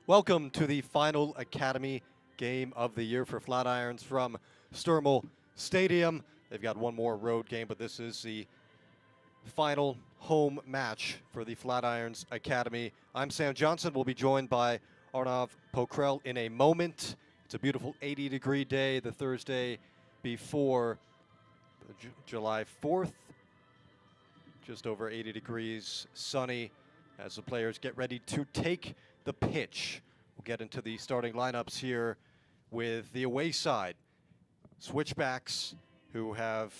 Welcome to the final Academy game of the year for Flatirons from Sturmel Stadium. They've got one more road game, but this is the final home match for the Flatirons Academy. I'm Sam Johnson. We'll be joined by Arnav Pokrel in a moment. It's a beautiful 80-degree day, the Thursday before July 4th. Just over 80 degrees, sunny, as the players get ready to take the pitch. We'll get into the starting lineups here with the away side. Switchbacks, who have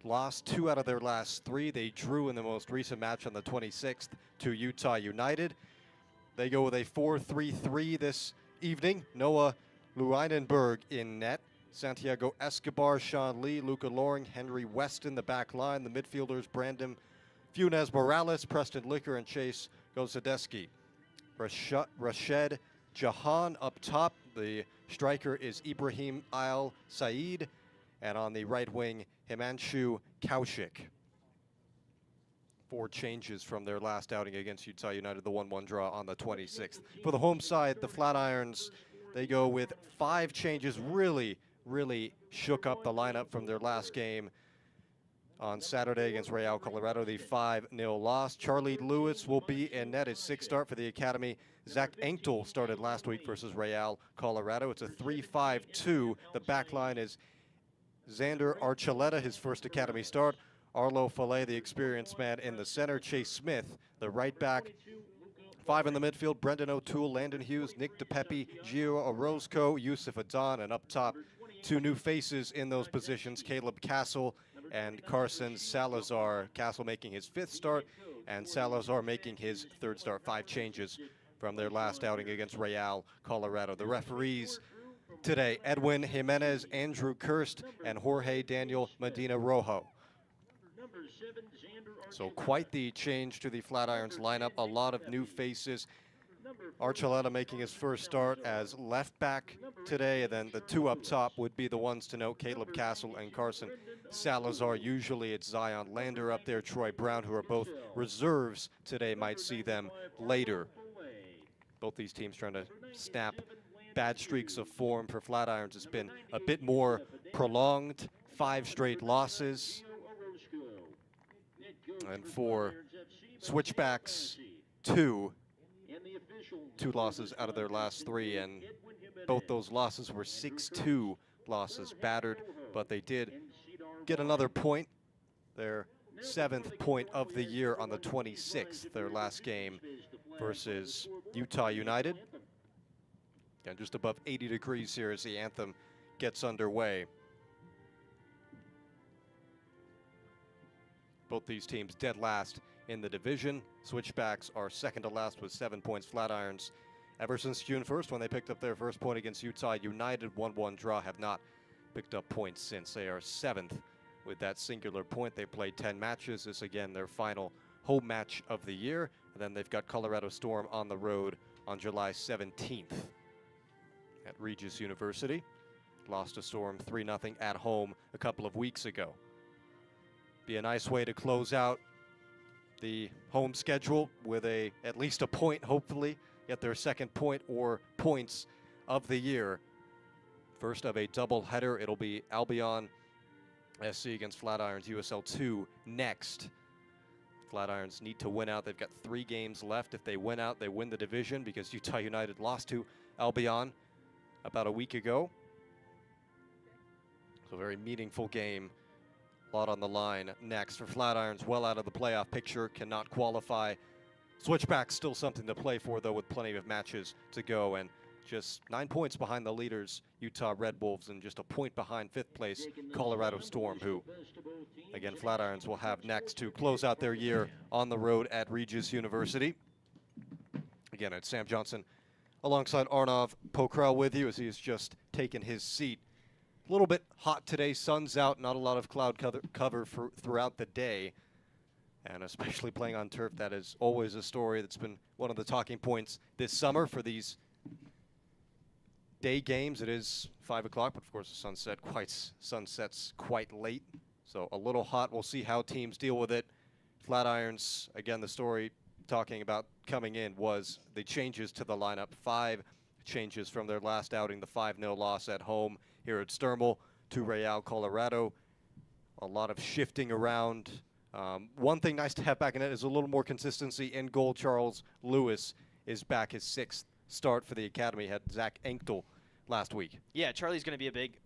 lost 2 out of their last 3. They drew in the most recent match on the 26th to Utah United. They go with a 4-3-3 this evening. Noah Luinenberg in net. Santiago Escobar, Sean Lee, Luca Loring, Henry Weston, the back line. The midfielders, Brandon Funes Morales, Preston Licker, and Chase Gosadeski. Rashid Jahan up top. The striker is Ibrahim Al Saeed. And on the right wing, Himanshu Kaushik. 4 changes from their last outing against Utah United, the 1-1 draw on the 26th. For the home side, the Flatirons, they go with 5 changes. Really shook up the lineup from their last game on Saturday against Real Colorado, the 5-0 loss. Charlie Lewis will be in net, his 6th start for the Academy. Zach Engtel started last week versus Real Colorado. It's a 3-5-2. The back line is Xander Archuleta, his first Academy start. Arlo Fallet, the experienced man in the center. Chase Smith, the right back. 5 in the midfield, Brendan O'Toole, Landon Hughes, Nick DePepe, Gio Orozco, Yusuf Adan, and up top, 2 new faces in those positions, Caleb Castle and Carson Salazar. Castle making his 5th start, and Salazar making his 3rd start. 5 changes from their last outing against Real Colorado. The referees today, Edwin Jimenez, Andrew Kirst, and Jorge Daniel Medina Rojo. So quite the change to the Flatirons lineup. A lot of new faces. Archuleta making his 1st start as left back today, and then the 2 up top would be the ones to note, Caleb Castle and Carson Salazar. Usually it's Zion Lander up there, Troy Brown, who are both reserves today. Might see them later. Both these teams trying to snap bad streaks of form. For Flatirons, it's been a bit more prolonged, 5 straight losses. And for Switchbacks, 2 losses out of their last 3, and both those losses were 6-2 losses, battered, but they did get another point, their 7th point of the year on the 26th, their last game versus Utah United. And just above 80 degrees here as the anthem gets underway. Both these teams dead last in the division. Switchbacks are 2nd to last with 7 points. Flatirons, ever since June 1st when they picked up their 1st point against Utah United, 1-1 draw, have not picked up points since. They are 7th with that singular point. They played 10 matches. This again their final home match of the year. And then they've got Colorado Storm on the road on July 17th at Regis University. Lost to Storm 3-0 at home a couple of weeks ago. Be a nice way to close out the home schedule with at least a point, hopefully. Get their 2nd point or points of the year. First of a doubleheader, it'll be Albion SC against Flatirons USL 2 next. Flatirons need to win out. They've got 3 games left. If they win out, they win the division, because Utah United lost to Albion about a week ago. So a very meaningful game. A lot on the line next for Flatirons. Well out of the playoff picture, cannot qualify. Switchbacks still something to play for, though, with plenty of matches to go, and just 9 points behind the leaders, Utah Red Wolves, and just a point behind 5th place Colorado Storm, who, again, Flatirons will have next to close out their year on the road at Regis University. Again, it's Sam Johnson alongside Arnav Pokrel with you as he has just taken his seat. A little bit hot today, sun's out, not a lot of cloud cover throughout the day. And especially playing on turf, that is always a story that's been one of the talking points this summer for these day games. It is 5 o'clock, but of course the sunsets quite late. So a little hot. We'll see how teams deal with it. Flatirons, again, the story talking about coming in was the changes to the lineup. 5 changes from their last outing, the 5-0 loss at home here at Sturmel to Real Colorado. A lot of shifting around. One thing nice to have back in it is a little more consistency in goal. Charles Lewis is back, his 6th start for the academy. Had Zach Enkel last week. Yeah, Charlie's going to be a big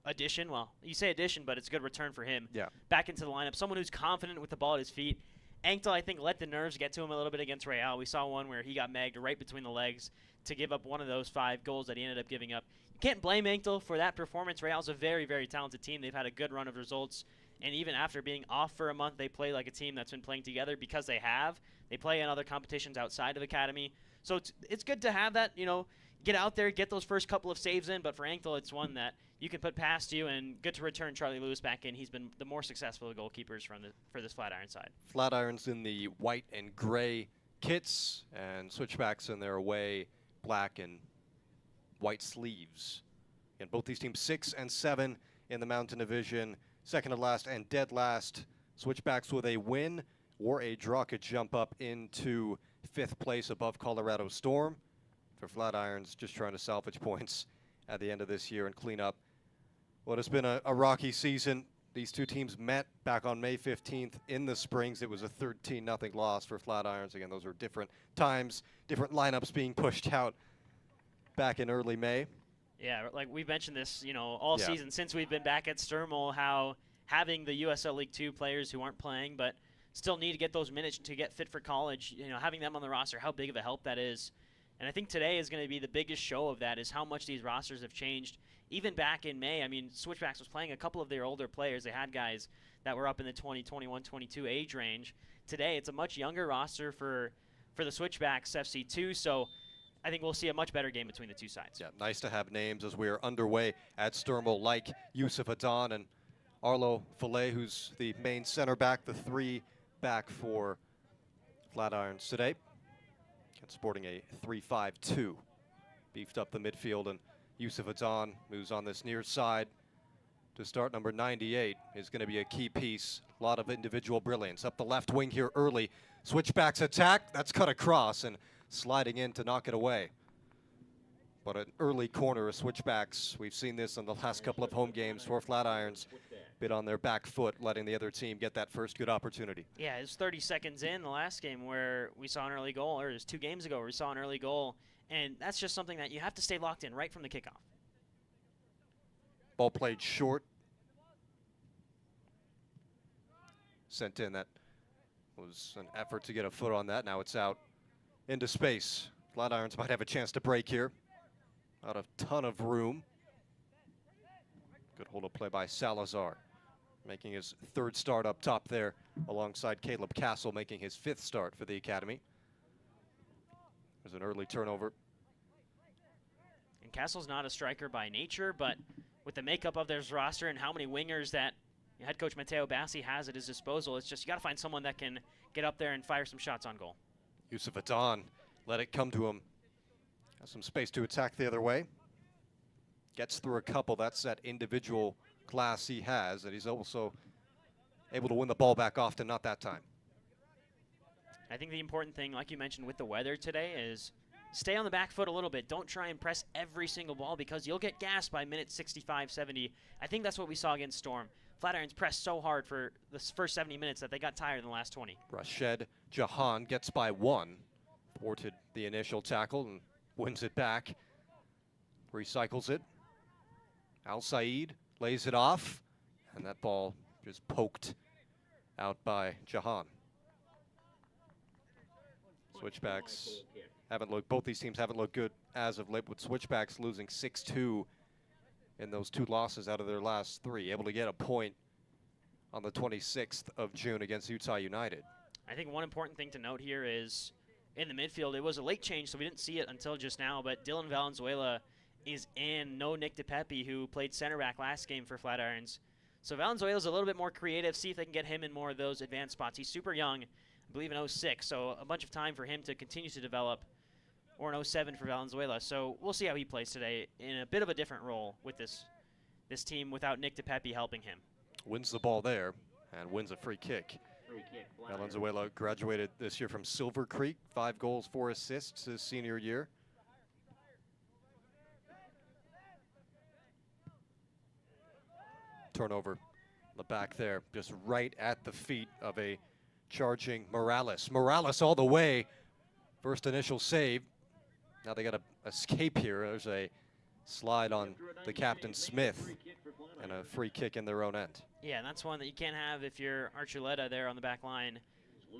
addition. Well, you say addition, but it's a good return for him. Yeah. Back into the lineup. Someone who's confident with the ball at his feet. Enkel, I think, let the nerves get to him a little bit against Real. We saw one where he got megged right between the legs to give up one of those 5 goals that he ended up giving up. You can't blame Enkel for that performance. Real's a very, very talented team. They've had a good run of results. And even after being off for a month, they play like a team that's been playing together because they have. They play in other competitions outside of Academy. So it's good to have that, get out there, get those first couple of saves in. But for Enkel, it's one that you can put past you, and good to return Charlie Lewis back in. He's been the more successful of goalkeepers for this Flatiron side. Flatirons in the white and gray kits, and Switchbacks in their away black and white sleeves. And both these teams 6 and 7 in the Mountain Division. Second to last and dead last. Switchbacks with a win or a draw could jump up into 5th place above Colorado Storm. For Flatirons, just trying to salvage points at the end of this year and clean up what has been a rocky season. These two teams met back on May 15th in the Springs. It was a 13-0 loss for Flatirons. Again, those were different times, different lineups being pushed out back in early May. Yeah, like we've mentioned this, all season since we've been back at Sturmel, how having the USL League 2 players who aren't playing but still need to get those minutes to get fit for college, having them on the roster, how big of a help that is. And I think today is going to be the biggest show of that, is how much these rosters have changed. Even back in May, I mean, Switchbacks was playing a couple of their older players. They had guys that were up in the 20, 21, 22 age range. Today, it's a much younger roster for the Switchbacks FC2, so I think we'll see a much better game between the two sides. Yeah, nice to have names as we are underway at Sturmel, like Yusuf Adan and Arlo Fillet, who's the main center back, the 3 back for Flatirons today. Sporting a 3-5-2. Beefed up the midfield, and Yusuf Adan moves on this near side to start. Number 98 is going to be a key piece. A lot of individual brilliance. Up the left wing here early. Switchbacks attack. That's cut across and sliding in to knock it away. But an early corner of Switchbacks. We've seen this in the last couple of home games for Flatirons. Bit on their back foot, letting the other team get that first good opportunity. Yeah, it was 30 seconds in the last game where we saw an early goal, or it was 2 games ago where we saw an early goal, and that's just something that you have to stay locked in right from the kickoff. Ball played short. Sent in. That was an effort to get a foot on that. Now it's out into space. Flatirons might have a chance to break here. Not a ton of room. Good hold of play by Salazar, making his 3rd start up top there, alongside Caleb Castle, making his 5th start for the academy. There's an early turnover. And Castle's not a striker by nature, but with the makeup of their roster and how many wingers that head coach Matteo Bassi has at his disposal, it's just you got to find someone that can get up there and fire some shots on goal. Yusuf Adan let it come to him. Has some space to attack the other way. Gets through a couple. That's that individual class he has, and he's also able to win the ball back often, not that time. I think the important thing, like you mentioned with the weather today, is stay on the back foot a little bit. Don't try and press every single ball because you'll get gassed by minute 65, 70. I think that's what we saw against Storm. Flatirons pressed so hard for the first 70 minutes that they got tired in the last 20. Rashid Jahan gets by 1. Thwarted the initial tackle and wins it back. Recycles it. Al Said lays it off, and that ball just poked out by Jahan. Switchbacks haven't looked, both these teams haven't looked good as of late, with Switchbacks losing 6-2 in those 2 losses out of their last 3. Able to get a point on the 26th of June against Utah United. I think one important thing to note here is in the midfield, it was a late change, so we didn't see it until just now, but Dylan Valenzuela is in. No Nick DePepe, who played center back last game for Flatirons. So Valenzuela's a little bit more creative. See if they can get him in more of those advanced spots. He's super young, I believe in 06, so a bunch of time for him to continue to develop, or in 07 for Valenzuela. So we'll see how he plays today in a bit of a different role with this team without Nick DePepe helping him. Wins the ball there and wins a free kick. Valenzuela graduated this year from Silver Creek, 5 goals, 4 assists his senior year. Turnover, the back there, just right at the feet of a charging Morales. Morales all the way. First initial save. Now they got to escape here. There's a slide on the captain Smith and a free kick in their own end. Yeah, and that's one that you can't have if you're Archuleta there on the back line.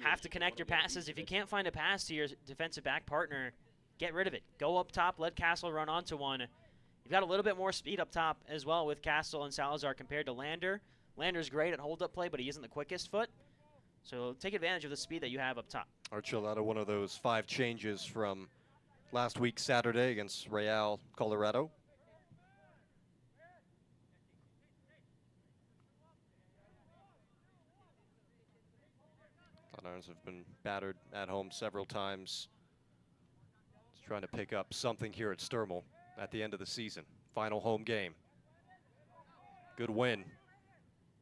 Have to connect your passes. If you can't find a pass to your defensive back partner, get rid of it. Go up top, let Castle run onto one. You've got a little bit more speed up top as well with Castle and Salazar compared to Lander. Lander's great at hold-up play, but he isn't the quickest foot. So take advantage of the speed that you have up top. Archuleta, one of those 5 changes from last week Saturday against Real Colorado. Flatirons have been battered at home several times. Just trying to pick up something here at Sturmel at the end of the season. Final home game. Good win.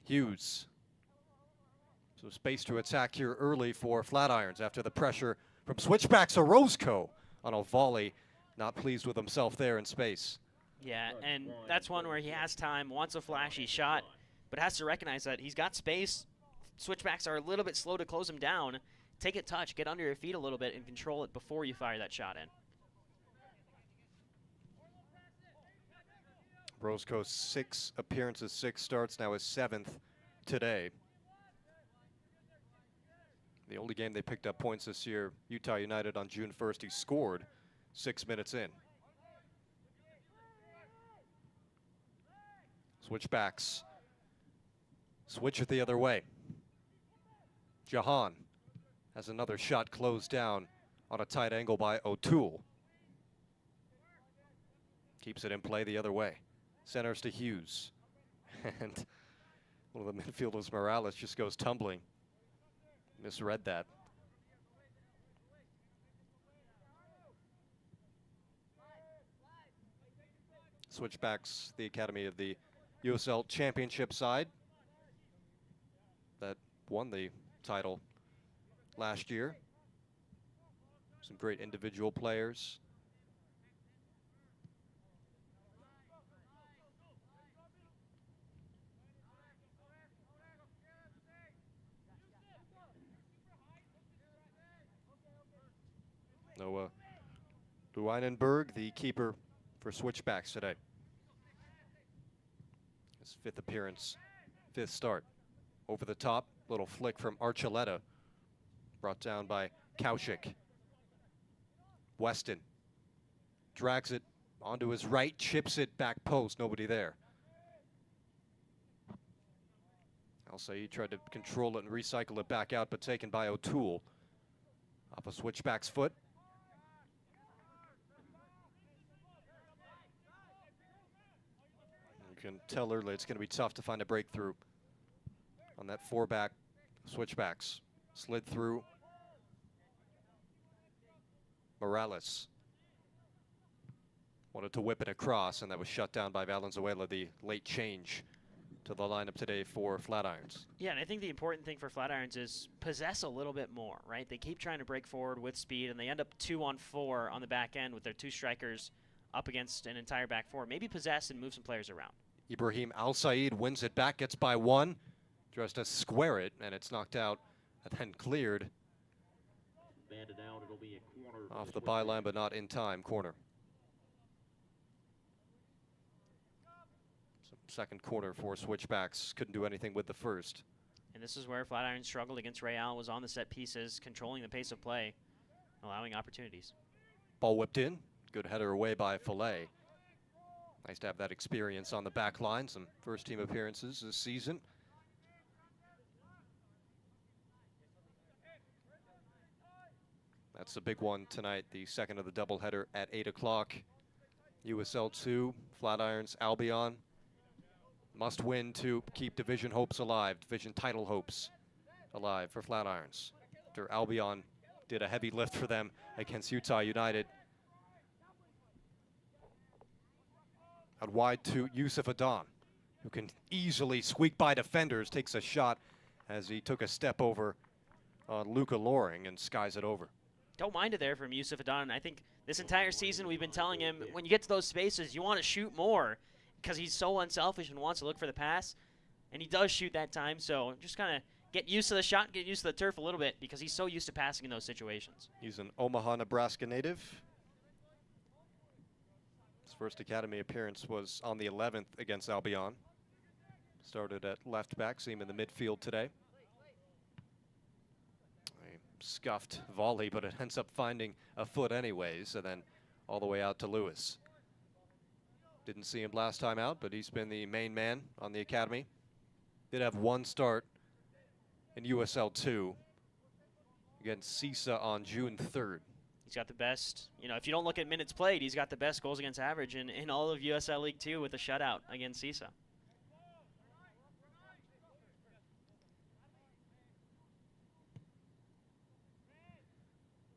Hughes. So space to attack here early for Flatirons after the pressure from Switchbacks. Orozco on a volley. Not pleased with himself there in space. Yeah, and that's one where he has time, wants a flashy shot, but has to recognize that he's got space. Switchbacks are a little bit slow to close him down. Take a touch, get under your feet a little bit, and control it before you fire that shot in. Orozco, 6 appearances, 6 starts, now his 7th today. The only game they picked up points this year, Utah United on June 1st, he scored 6 minutes in. Switchbacks. Switch it the other way. Jahan has another shot closed down on a tight angle by O'Toole. Keeps it in play the other way. Centers to Hughes. And one of the midfielders, Morales, just goes tumbling. Misread that. Switchbacks, the academy of the USL championship side that won the title last year. Some great individual players. Noah Luinenberg, the keeper for Switchbacks today. His 5th appearance, 5th start. Over the top, little flick from Archuleta. Brought down by Kaushik. Weston drags it onto his right, chips it back post, nobody there. Al-Said tried to control it and recycle it back out, but taken by O'Toole. Off a Switchback's foot. You can tell early it's going to be tough to find a breakthrough on that 4-back Switchbacks. Slid through. Morales wanted to whip it across, and that was shut down by Valenzuela, the late change to the lineup today for Flatirons. Yeah, and I think the important thing for Flatirons is possess a little bit more, right? They keep trying to break forward with speed, and they end up 2-on-4 on the back end with their 2 strikers up against an entire back 4. Maybe possess and move some players around. Ibrahim Al-Said wins it back, gets by 1. Tries to square it, and it's knocked out and then cleared. Out, it'll be a corner off the byline, but not in time. Corner. So second corner for Switchbacks. Couldn't do anything with the first. And this is where Flatirons struggled against Real, was on the set pieces, controlling the pace of play, allowing opportunities. Ball whipped in. Good header away by Fillet. Nice to have that experience on the back line. Some first team appearances this season. That's the big one tonight, the second of the doubleheader at 8 o'clock. USL 2, Flatirons, Albion. Must win to keep division hopes alive, division title hopes alive for Flatirons. After Albion did a heavy lift for them against Utah United. Out wide to Yusuf Adan, who can easily squeak by defenders, takes a shot as he took a step over on Luca Loring and skies it over. Don't mind it there from Yusuf Adon. I think this entire season we've been telling him, when you get to those spaces, you want to shoot more because he's so unselfish and wants to look for the pass. And he does shoot that time, so just kind of get used to the shot, get used to the turf a little bit because he's so used to passing in those situations. He's an Omaha, Nebraska native. His first academy appearance was on the 11th against Albion. Started at left back, see him in the midfield today. A scuffed volley, but it ends up finding a foot anyways, and then all the way out to Lewis. Didn't see him last time out, but he's been the main man on the academy. Did have one start in USL 2 against CISA on June 3rd. He's got the best, if you don't look at minutes played, he's got the best goals against average in all of USL League 2 with a shutout against CISA.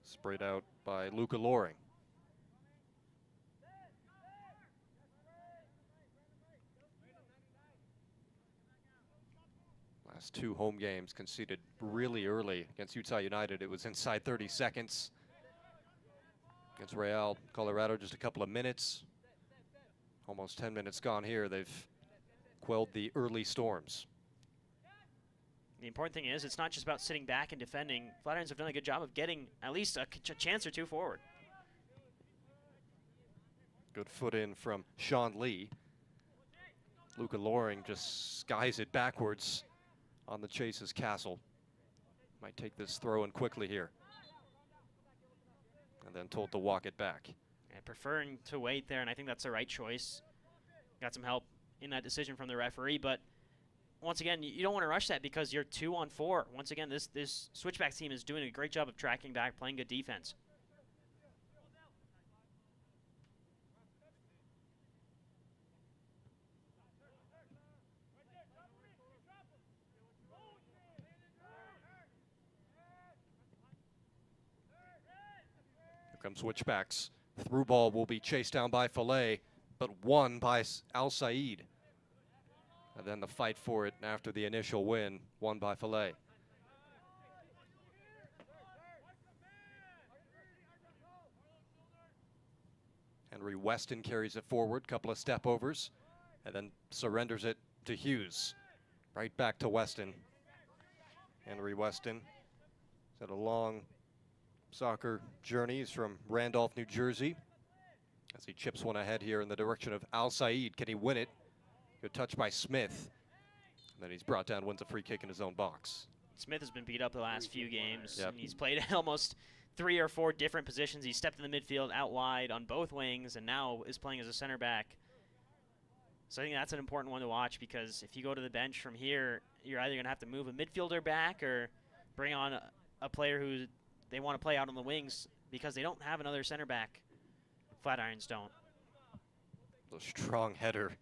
Sprayed out by Luca Loring. Last 2 home games conceded really early. Against Utah United, it was inside 30 seconds. Against Real Colorado, just a couple of minutes. Almost 10 minutes gone here. They've quelled the early storms. The important thing is it's not just about sitting back and defending. Flatirons have done a good job of getting at least a chance or two forward. Good foot in from Sean Lee. Luca Loring just skies it backwards on the Chase's Castle. Might take this throw in quickly here. And then told to walk it back. And preferring to wait there, and I think that's the right choice. Got some help in that decision from the referee, but once again, you don't want to rush that because you're 2 on 4. Once again, this Switchbacks team is doing a great job of tracking back, playing good defense. Comes Switchbacks. Through ball will be chased down by Fillet, but won by Al Said. And then the fight for it after the initial win, won by Fillet. Henry Weston carries it forward, couple of step overs, and then surrenders it to Hughes. Right back to Weston. Henry Weston has had a long soccer journeys from Randolph, New Jersey, as he chips one ahead here in the direction of Al Said. Can he win it? Good touch by Smith. And then he's brought down, wins a free kick in his own box. Smith has been beat up the last few games. Yep. And he's played almost 3 or 4 different positions. He stepped in the midfield out wide on both wings and now is playing as a center back. So I think that's an important one to watch because if you go to the bench from here, you're either going to have to move a midfielder back or bring on a player who they want to play out on the wings because they don't have another center back. Flatirons don't. The strong header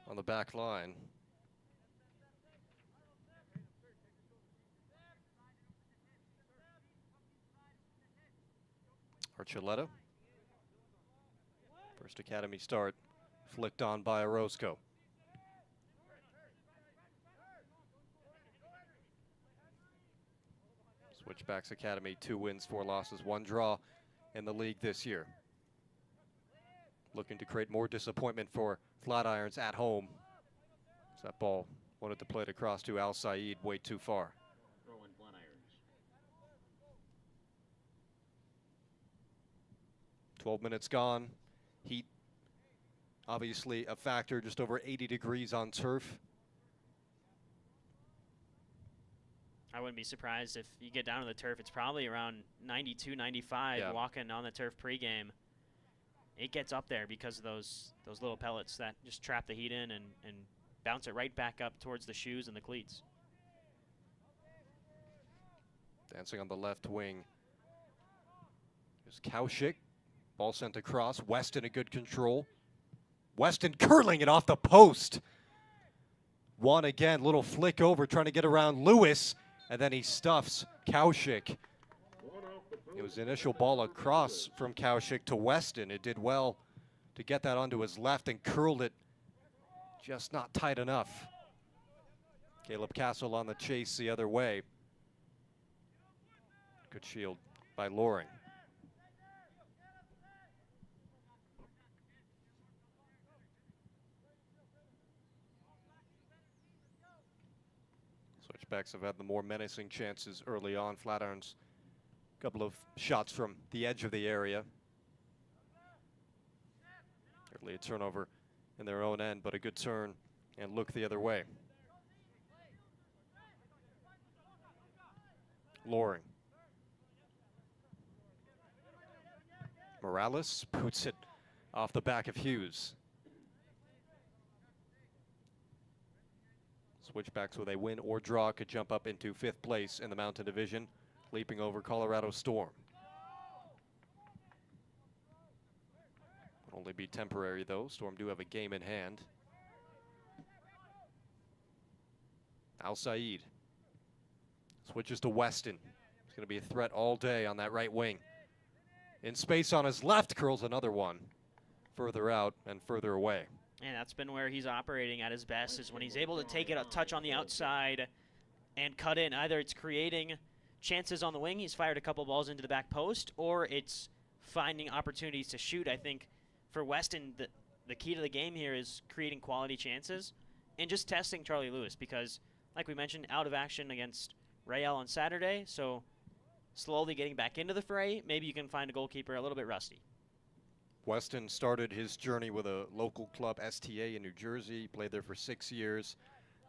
on the back line. Archuleta. First academy start flicked on by Orozco. Switchbacks Academy, 2 wins, 4 losses, 1 draw in the league this year. Looking to create more disappointment for Flatirons at home. So that ball wanted to play it across to Al Said way too far. Throw in Flatirons. 12 minutes gone. Heat obviously a factor, just over 80 degrees on turf. I wouldn't be surprised if you get down to the turf. It's probably around 92, 95 Yeah. walking on the turf pregame. It gets up there because of those little pellets that just trap the heat in and bounce it right back up towards the shoes and the cleats. Dancing on the left wing is Kaushik. Ball sent across. Weston in good control. Weston curling it off the post. One again, little flick over, trying to get around Lewis, and then he stuffs Kaushik. It was the initial ball across from Kaushik to Weston. It did well to get that onto his left and curled it, just not tight enough. Caleb Castle on the chase the other way. Good shield by Loring. Switchbacks have had the more menacing chances early on. Flatirons, a couple of shots from the edge of the area. Certainly a turnover in their own end, but a good turn and look the other way. Loring. Morales boots it off the back of Hughes. Switchbacks with a win or draw could jump up into 5th place in the Mountain Division, leaping over Colorado Storm. Will only be temporary though. Storm do have a game in hand. Al Saeed switches to Weston. He's going to be a threat all day on that right wing. In space on his left, curls another one further out and further away. And that's been where he's operating at his best, is when he's able to take it a touch on the outside and cut in. Either it's creating chances on the wing, he's fired a couple balls into the back post, or it's finding opportunities to shoot. I think for Weston, the key to the game here is creating quality chances and just testing Charlie Lewis, because, like we mentioned, out of action against Rael on Saturday, so slowly getting back into the fray. Maybe you can find a goalkeeper a little bit rusty. Weston started his journey with a local club, STA, in New Jersey. He played there for 6 years.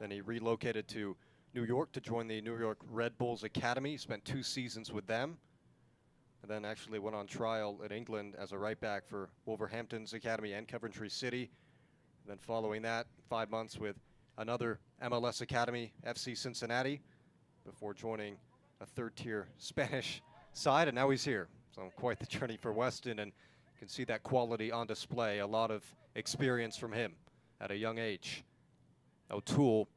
Then he relocated to New York to join the New York Red Bulls Academy. Spent 2 seasons with them. And then actually went on trial in England as a right back for Wolverhampton's Academy and Coventry City. And then following that, 5 months with another MLS Academy, FC Cincinnati, before joining a 3rd-tier Spanish side. And now he's here. So quite the journey for Weston, and you can see that quality on display. A lot of experience from him at a young age. O'Toole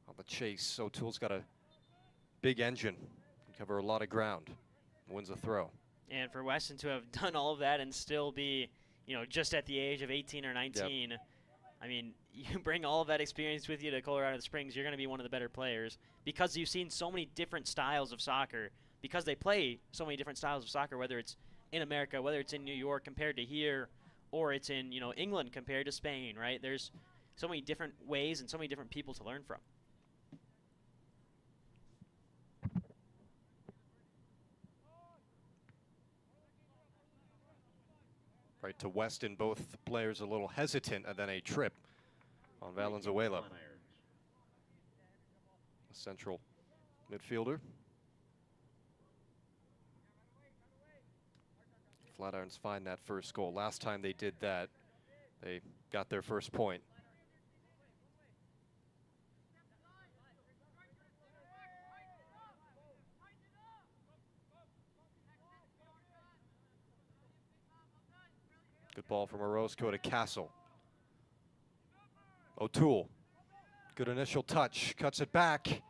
on the chase. O'Toole's got a big engine, can cover a lot of ground, wins a throw. And for Weston to have done all of that and still be, just at the age of 18 or 19, yep. I mean, you bring all of that experience with you to Colorado Springs, you're going to be one of the better players, because you've seen so many different styles of soccer, because they play so many different styles of soccer, whether it's in America, whether it's in New York compared to here, or it's in, England compared to Spain, right? There's so many different ways and so many different people to learn from. Right to Weston, both players a little hesitant, and then a trip on Valenzuela, a central midfielder. Flatirons find that first goal. Last time they did that, they got their first point. Good ball from Orozco to Castle. O'Toole, good initial touch, cuts it back.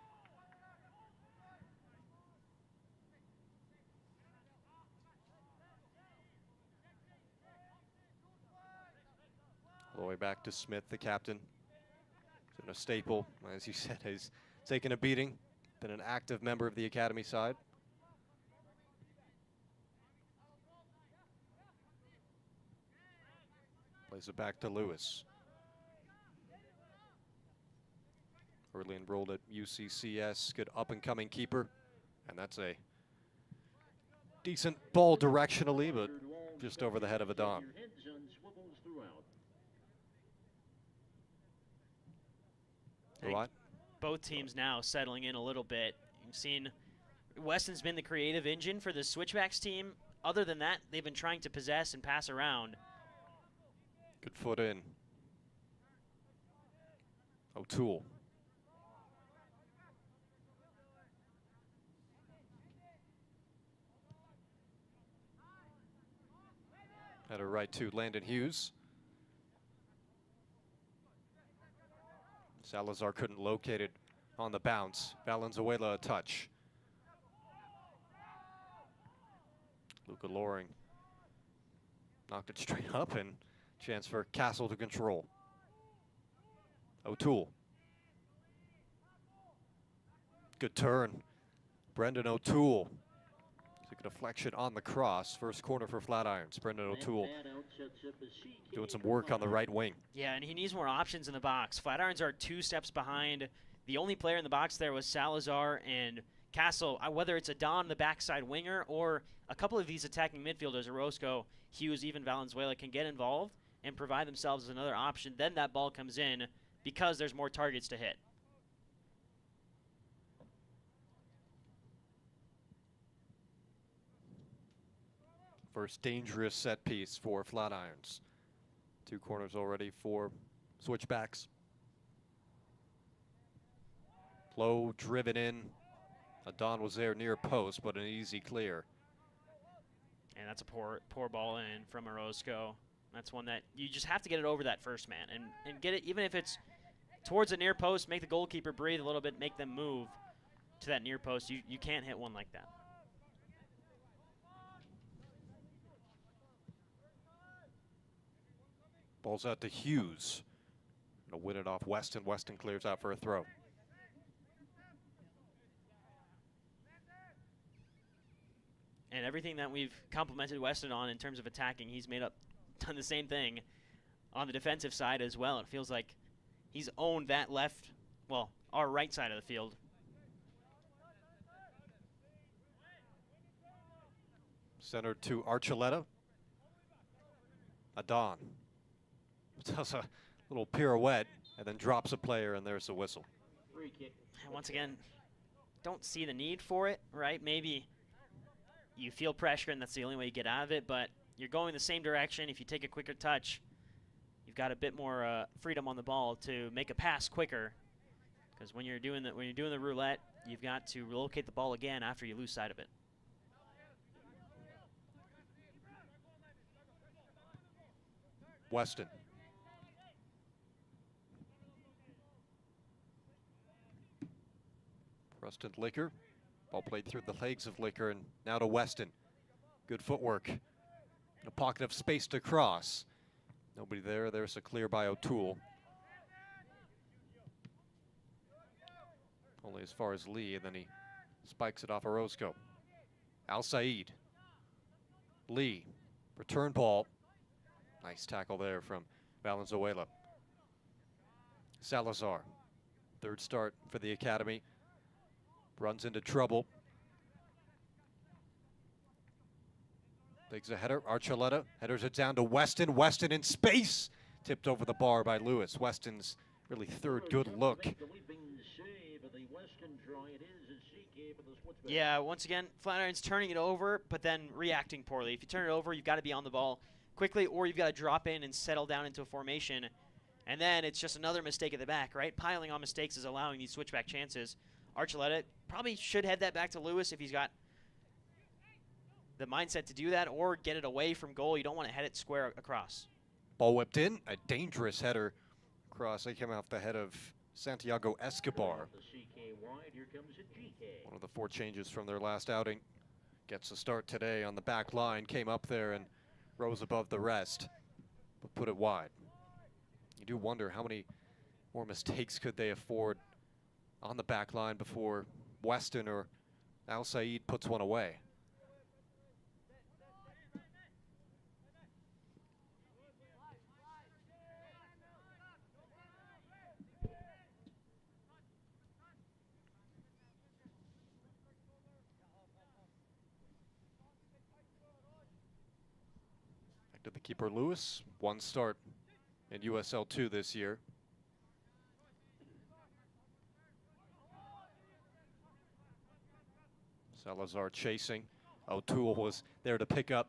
All the way back to Smith, the captain. He's been a staple, as you said, he's taken a beating, been an active member of the academy side. Plays it back to Lewis. Early enrolled at UCCS, good up-and-coming keeper. And that's a decent ball directionally, but just over the head of Adam. Both teams now settling in a little bit. You've seen Weston's been the creative engine for the Switchbacks team. Other than that, they've been trying to possess and pass around. Good foot in. O'Toole. Header right to Landon Hughes. Salazar couldn't locate it on the bounce. Valenzuela a touch. Luca Loring knocked it straight up, and chance for Castle to control. O'Toole. Good turn. Brendan O'Toole. Took a deflection on the cross. First corner for Flatirons. Brendan O'Toole doing some work on the right wing. Yeah, and he needs more options in the box. Flatirons are 2 steps behind. The only player in the box there was Salazar and Castle. Whether it's a Don, the backside winger, or a couple of these attacking midfielders, Orozco, Hughes, even Valenzuela, can get involved and provide themselves as another option. Then that ball comes in because there's more targets to hit. First dangerous set piece for Flatirons. 2 corners already for Switchbacks. Low driven in. Adon was there near post, but an easy clear. And that's a poor ball in from Orozco. That's one that you just have to get it over that first man and get it, even if it's towards the near post, make the goalkeeper breathe a little bit, make them move to that near post. You can't hit one like that. Ball's out to Hughes. Gonna win it off Weston. Weston clears out for a throw. And everything that we've complimented Weston on in terms of attacking, he's done the same thing on the defensive side as well. It feels like he's owned that our right side of the field. Center to Archuleta. Adon does a little pirouette and then drops a player, and there's the whistle. Free kick. And once again, don't see the need for it, right? Maybe you feel pressure and that's the only way you get out of it, but you're going the same direction. If you take a quicker touch, you've got a bit more freedom on the ball to make a pass quicker. Because when you're doing the roulette, you've got to relocate the ball again after you lose sight of it. Weston. Preston Liquor. Ball played through the legs of Liquor, and now to Weston. Good footwork. In a pocket of space to cross. Nobody there. There's a clear by O'Toole. Only as far as Lee, and then he spikes it off Orozco. Al Said. Lee. Return ball. Nice tackle there from Valenzuela. Salazar. Third start for the academy. Runs into trouble. Takes a header. Archuleta headers it down to Weston. Weston in space. Tipped over the bar by Lewis. Weston's really third good look. Yeah, once again, Flatirons turning it over, but then reacting poorly. If you turn it over, you've got to be on the ball quickly, or you've got to drop in and settle down into a formation. And then it's just another mistake at the back, right? Piling on mistakes is allowing these switchback chances. Archuleta probably should head that back to Lewis if he's got the mindset to do that, or get it away from goal. You don't want to head it square across. Ball whipped in. A dangerous header cross. They came off the head of Santiago Escobar. One of the 4 changes from their last outing. Gets a start today on the back line. Came up there and rose above the rest, but put it wide. You do wonder how many more mistakes could they afford on the back line before Weston or Al Said puts one away. Back to the keeper Lewis. 1 start in USL 2 this year. Salazar chasing. O'Toole was there to pick up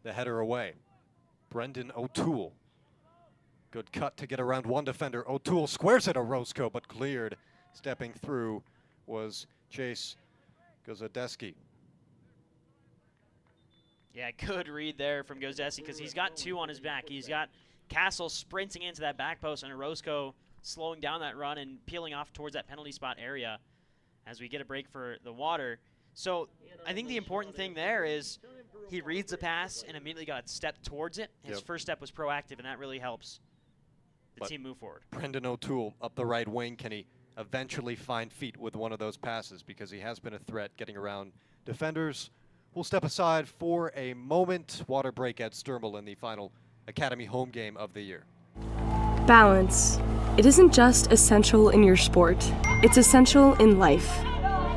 the header away. Brendan O'Toole. Good cut to get around one defender. O'Toole squares it, Orozco, but cleared. Stepping through was Chase Gozadeski. Yeah, good read there from Gozadeski because he's got 2 on his back. He's got Castle sprinting into that back post and Orozco slowing down that run and peeling off towards that penalty spot area as we get a break for the water. So I think the important thing there is he reads the pass and immediately got a step towards it. His first step was proactive, and that really helps the team move forward. Brendan O'Toole up the right wing. Can he eventually find feet with one of those passes because he has been a threat getting around defenders. We'll step aside for a moment. Water break at Sturmel in the final Academy home game of the year. Balance. It isn't just essential in your sport, it's essential in life,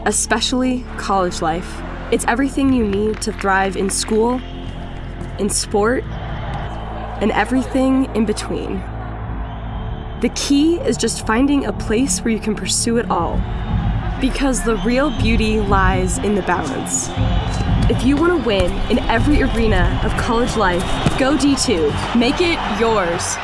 especially college life. It's everything you need to thrive in school, in sport, and everything in between. The key is just finding a place where you can pursue it all, because the real beauty lies in the balance. If you want to win in every arena of college life, go D2. Make it yours.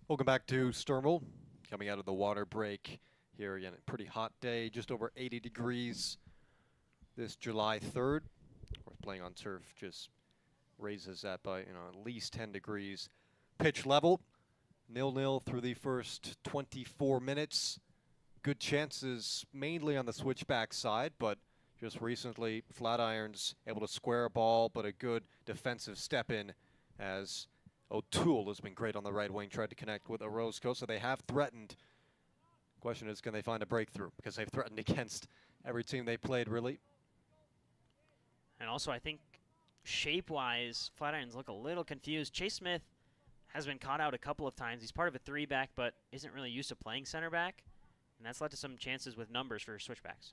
Welcome back to Sturmel. Coming out of the water break here again, a pretty hot day, just over 80 degrees this July 3rd. Of course, playing on turf just raises that by at least 10 degrees. Pitch level, 0-0 through the first 24 minutes. Good chances mainly on the switchback side, but just recently Flatirons able to square a ball, but a good defensive step in as O'Toole has been great on the right wing, tried to connect with Orozco, so they have threatened. Question is, can they find a breakthrough? Because they've threatened against every team they played, really. And also, I think shape-wise, Flatirons look a little confused. Chase Smith has been caught out a couple of times. He's part of a three-back, but isn't really used to playing center back, and that's led to some chances with numbers for switchbacks.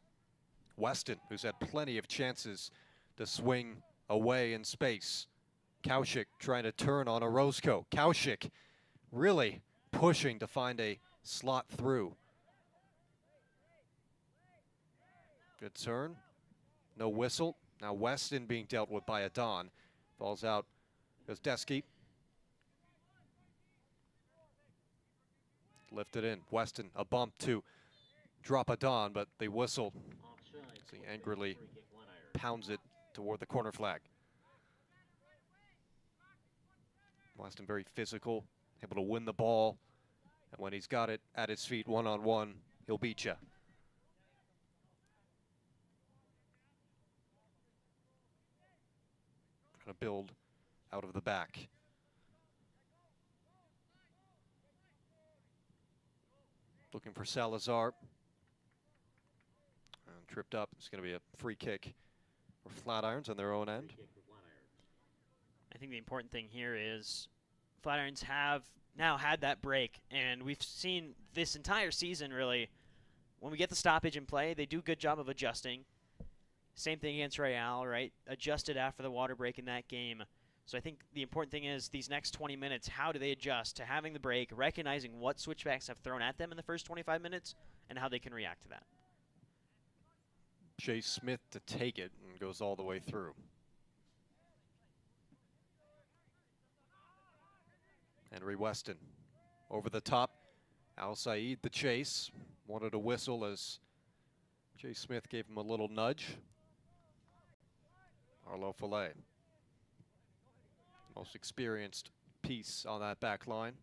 Weston, who's had plenty of chances to swing away in space. Kaushik trying to turn on Orozco. Kaushik really pushing to find a slot through. Good turn. No whistle. Now Weston being dealt with by Adon. Falls out. Goes Desky. Lifted in. Weston a bump to drop Adon, but they whistle as he angrily pounds it toward the corner flag. Weston very physical, able to win the ball, and when he's got it at his feet one-on-one, he'll beat you. Gonna build out of the back. Looking for Salazar. And tripped up. It's gonna be a free kick for Flatirons on their own end. I think the important thing here is Flatirons have now had that break, and we've seen this entire season, really, when we get the stoppage in play, they do a good job of adjusting. Same thing against Real, right? Adjusted after the water break in that game. So I think the important thing is these next 20 minutes, how do they adjust to having the break, recognizing what switchbacks have thrown at them in the first 25 minutes, and how they can react to that. Chase Smith to take it and goes all the way through. Henry Weston over the top. Al Saeed the chase. Wanted a whistle as Chase Smith gave him a little nudge. Arlo Fillet, most experienced piece on that back line.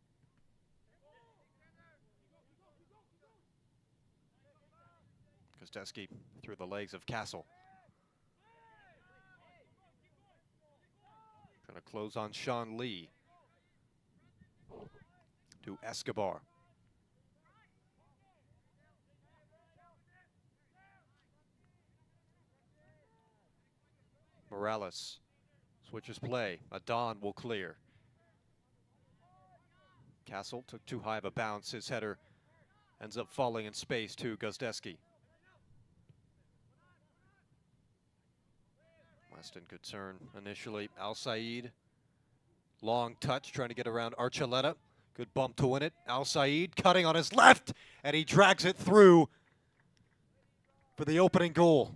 Kosteski through the legs of Castle. Trying to close on Sean Lee. To Escobar. Morales switches play. Adon will clear. Castle took too high of a bounce. His header ends up falling in space to Guzdeski. Weston could turn initially. Al Said, long touch, trying to get around Archuleta. Good bump to win it. Al Said cutting on his left, and he drags it through for the opening goal.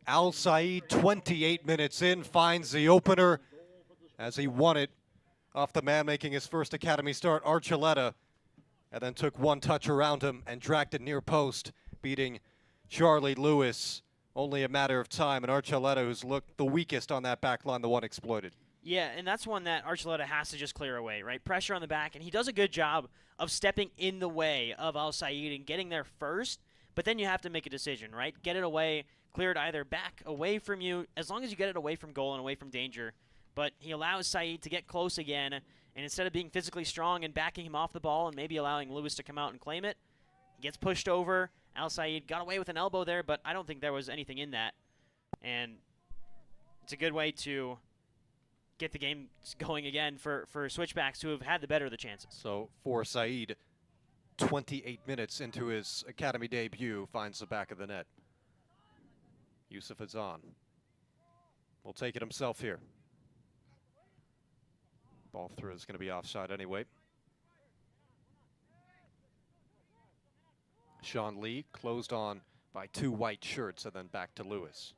Al Said, 28 minutes in, finds the opener as he won it off the man making his first academy start, Archuleta, and then took one touch around him and dragged it near post, beating Charlie Lewis. Only a matter of time, and Archuleta, who's looked the weakest on that back line, the one exploited. Yeah, and that's one that Archuleta has to just clear away, right? Pressure on the back, and he does a good job of stepping in the way of Al Said and getting there first, but then you have to make a decision, right? Get it away, clear it either back away from you, as long as you get it away from goal and away from danger. But he allows Said to get close again, and instead of being physically strong and backing him off the ball and maybe allowing Lewis to come out and claim it, he gets pushed over. Al Said got away with an elbow there, but I don't think there was anything in that. And it's a good way to get the game going again for Switchbacks, who have had the better of the chances. So for Said, 28 minutes into his academy debut, finds the back of the net. Yusuf Azan will take it himself here. Ball through is going to be offside anyway. Sean Lee closed on by two white shirts and then back to Lewis.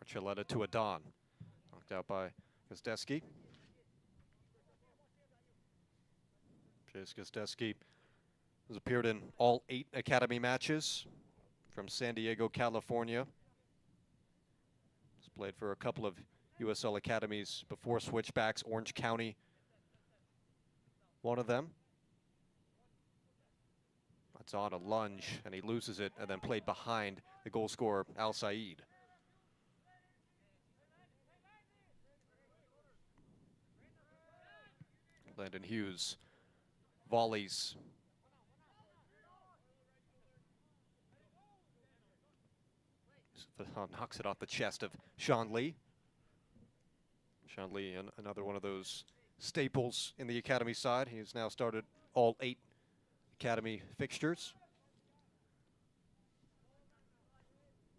Archuleta to Adon. Knocked out by Gazdeski. Chase Gazdeski has appeared in all 8 academy matches from San Diego, California. He's played for a couple of USL academies before Switchbacks, Orange County, one of them. That's on a lunge, and he loses it, and then played behind the goal scorer, Al Said. Landon Hughes volleys. Knocks it off the chest of Sean Lee. Sean Lee, another one of those staples in the academy side. He has now started all 8 academy fixtures.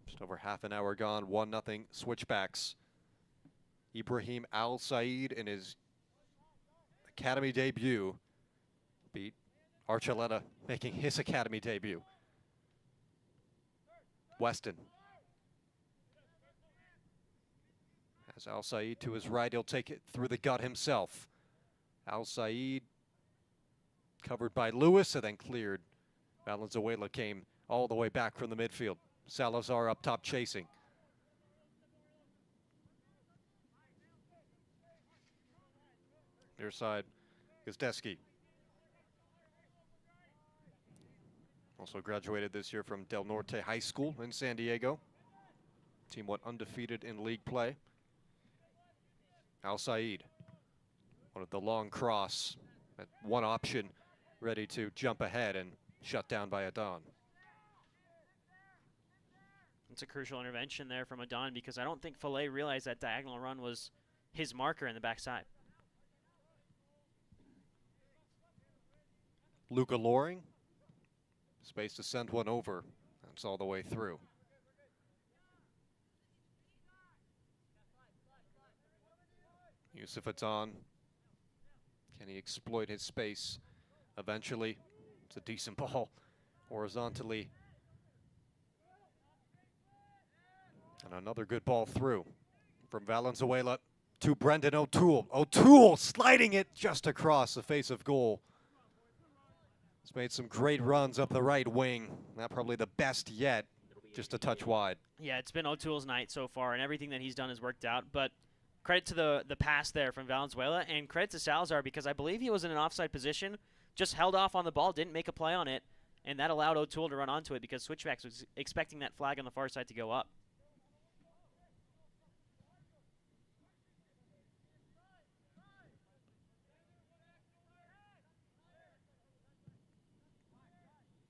Just over half an hour gone, 1-0 Switchbacks. Ibrahim Al Said in his academy debut beat Archuleta, making his academy debut. Weston. As Al Said to his right, he'll take it through the gut himself. Al Said covered by Lewis and then cleared. Valenzuela came all the way back from the midfield. Salazar up top chasing. Near side, Gazdeski. Also graduated this year from Del Norte High School in San Diego. Team went undefeated in league play. Al Said wanted the long cross, at one option, ready to jump ahead and shut down by Adon. It's a crucial intervention there from Adon, because I don't think Fillet realized that diagonal run was his marker in the backside. Luca Loring, space to send one over. That's all the way through. Yusuf Adon, can he exploit his space eventually? It's a decent ball horizontally. And another good ball through from Valenzuela to Brendan O'Toole. O'Toole sliding it just across the face of goal. He's made some great runs up the right wing. Not probably the best yet, just a touch wide. Yeah, it's been O'Toole's night so far, and everything that he's done has worked out. But credit to the pass there from Valenzuela, and credit to Salazar, because I believe he was in an offside position, just held off on the ball, didn't make a play on it, and that allowed O'Toole to run onto it, because Switchbacks was expecting that flag on the far side to go up.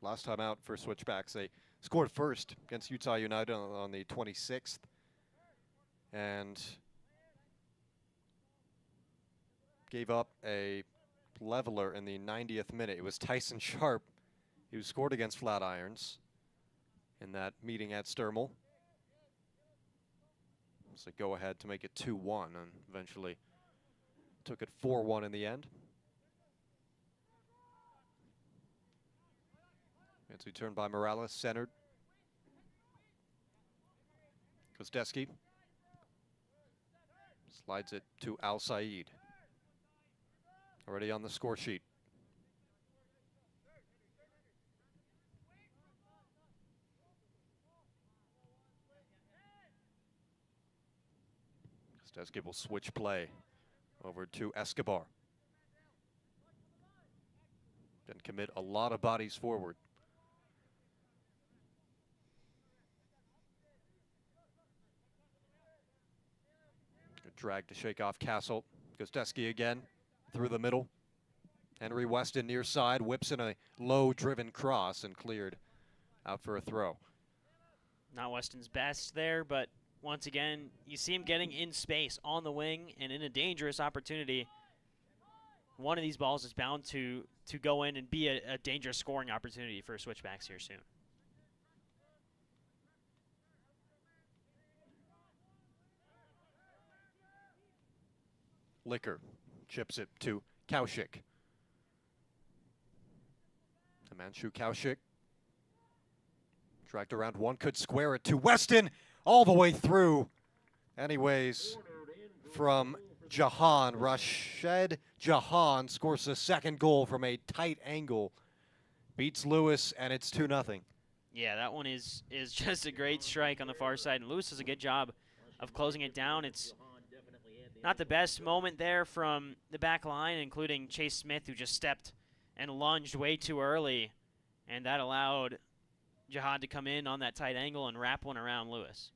Last time out for Switchbacks, they scored first against Utah United on the 26th. And gave up a leveler in the 90th minute. It was Tyson Sharp who scored against Flatirons in that meeting at Sturmel. So go ahead to make it 2-1 and eventually took it 4-1 in the end. It's returned by Morales, centered. Kosteski slides it to Al Said. Already on the score sheet. Kosteski will switch play over to Escobar. Then commit a lot of bodies forward. Good drag to shake off Castle. Kosteski again through the middle. Henry Weston near side, whips in a low driven cross and cleared out for a throw. Not Weston's best there, but once again, you see him getting in space on the wing and in a dangerous opportunity. One of these balls is bound to go in and be a dangerous scoring opportunity for Switchbacks here soon. Licker chips it to Kaushik. Himanshu Kaushik. Dragged around one, could square it to Weston all the way through. Anyways, from Jahan, Rashed Jahan scores the second goal from a tight angle. Beats Lewis, and it's 2-0. Yeah, that one is just a great strike on the far side, and Lewis does a good job of closing it down. It's not the best moment there from the back line, including Chase Smith, who just stepped and lunged way too early, and that allowed Jahan to come in on that tight angle and wrap one around Lewis.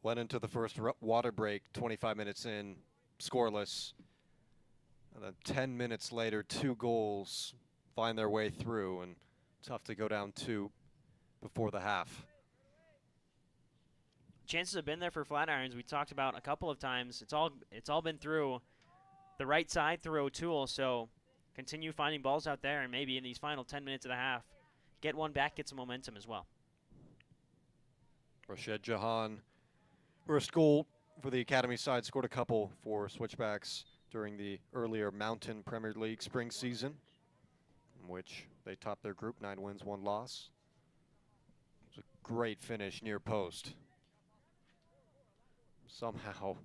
Went into the first water break, 25 minutes in, scoreless. And then 10 minutes later, 2 goals find their way through, and tough to go down 2 before the half. Chances have been there for Flatirons. We talked about a couple of times. It's all been through the right side through O'Toole, so continue finding balls out there, and maybe in these final 10 minutes of the half, get one back, get some momentum as well. Rashed Jahan, first goal for the academy side, scored a couple for Switchbacks during the earlier Mountain Premier League spring season, in which they topped their group, 9 wins, 1 loss. It was a great finish near post. Somehow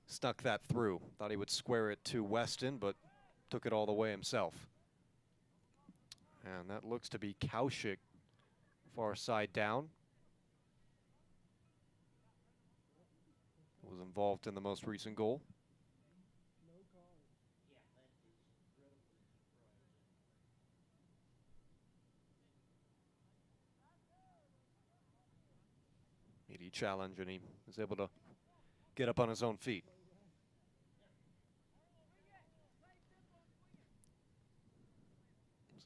snuck that through. Thought he would square it to Weston, but took it all the way himself. And that looks to be Kaushik, far side down. Was involved in the most recent goal. Meaty challenge, and he was able to get up on his own feet.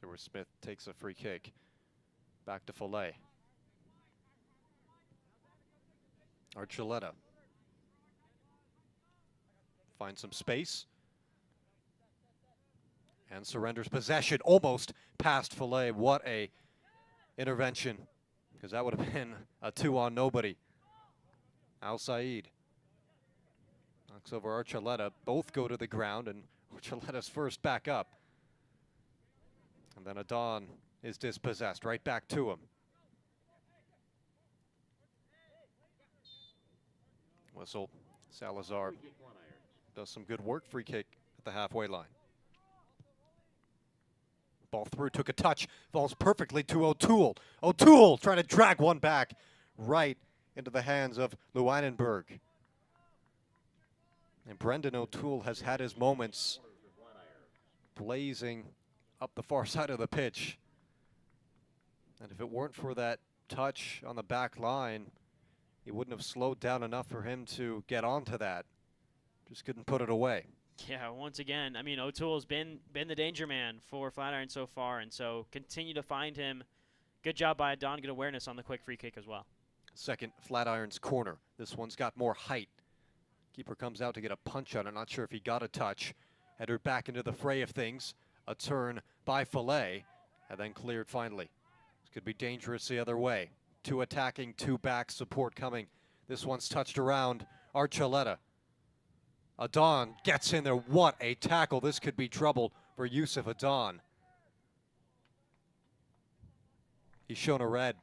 So where Smith takes a free kick. Back to Fillet. Archuleta. Finds some space. And surrenders possession almost past Fillet. What a intervention. Because that would have been a 2-on nobody. Al Said knocks over Archuleta. Both go to the ground, and Archuleta's first back up. And then Adon is dispossessed. Right back to him. Whistle. Salazar does some good work. Free kick at the halfway line. Ball through, took a touch, falls perfectly to O'Toole. O'Toole trying to drag one back right into the hands of Leuenenberg. And Brendan O'Toole has had his moments blazing up the far side of the pitch. And if it weren't for that touch on the back line, he wouldn't have slowed down enough for him to get onto that. Just couldn't put it away. Yeah, once again, I mean, O'Toole's been the danger man for Flatiron so far, and so continue to find him. Good job by Adon, good awareness on the quick free kick as well. Second Flatiron's corner. This one's got more height. Keeper comes out to get a punch on it. Not sure if he got a touch. Headed back into the fray of things. A turn by Fillet, and then cleared finally. This could be dangerous the other way. 2 attacking, 2 back, support coming. This one's touched around Archuleta. Adon gets in there. What a tackle. This could be trouble for Yusuf Adon. He's shown a red.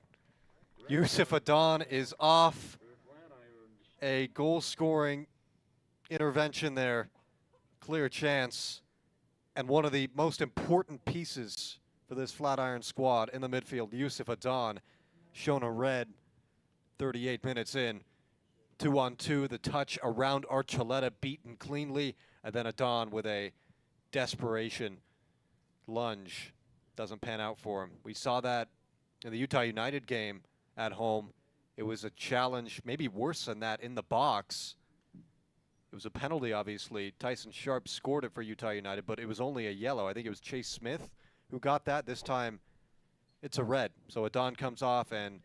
Yusuf Adon is off. A goal-scoring intervention there. Clear chance. And one of the most important pieces for this Flatiron squad in the midfield, Yusuf Adon, shown a red 38 minutes in. 2-on-2, the touch around Archuleta, beaten cleanly, and then Adon with a desperation lunge. Doesn't pan out for him. We saw that in the Utah United game at home. It was a challenge, maybe worse than that, in the box. It was a penalty, obviously. Tyson Sharp scored it for Utah United, but it was only a yellow. I think it was Chase Smith who got that. This time, it's a red. So Adon comes off, and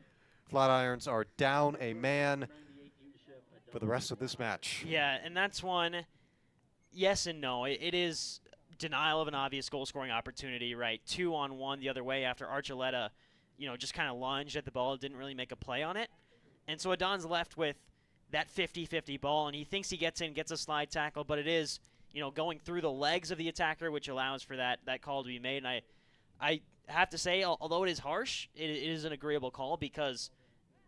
Flatirons are down a man for the rest of this match. Yeah, and that's one, yes and no. It is denial of an obvious goal-scoring opportunity, right? 2-on-1 the other way after Archuleta, just kind of lunged at the ball, didn't really make a play on it. And so Adon's left with that 50-50 ball, and he thinks he gets in, gets a slide tackle, but it is, going through the legs of the attacker, which allows for that call to be made. And I have to say, although it is harsh, it is an agreeable call because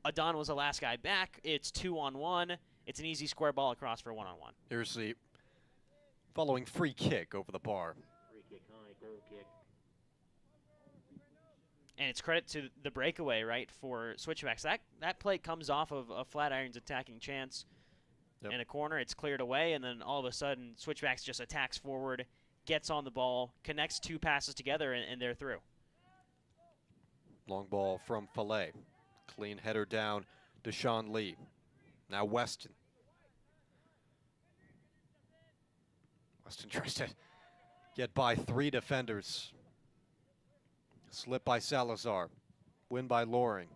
Adon was the last guy back. It's 2-on-1. It's an easy square ball across for 1-on-1. Here's the following free kick over the bar. Free kick high, goal kick. And it's credit to the breakaway, right, for Switchbacks. That play comes off of a Flatiron's attacking chance in a corner. It's cleared away, and then all of a sudden, Switchbacks just attacks forward, gets on the ball, connects 2 passes together, and they're through. Long ball from Fillet. Clean header down to Sean Lee. Now Weston. Weston tries to get by 3 defenders. Slip by Salazar. Win by Loring.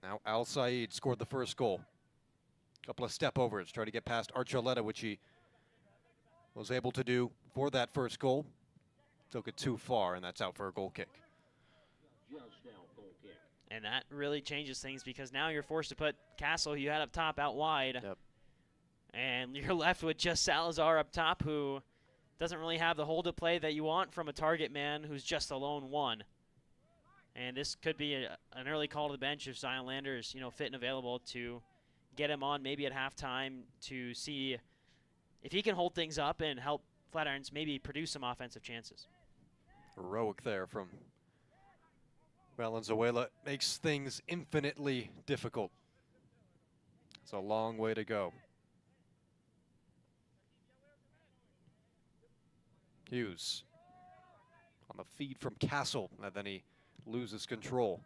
Now Al Said scored the first goal. Couple of step overs. Try to get past Archuleta, which he was able to do for that first goal. Took it too far, and that's out for a goal kick. Just out, goal kick. And that really changes things because now you're forced to put Castle, who you had up top, out wide. Yep. And you're left with just Salazar up top, who doesn't really have the hold-up play that you want from a target man who's just a lone one. And this could be an early call to the bench if Zion Lander's, fit and available to get him on maybe at halftime to see if he can hold things up and help Flatirons maybe produce some offensive chances. Heroic there from Valenzuela. Makes things infinitely difficult. It's a long way to go. Hughes on the feed from Castle, and then he loses control.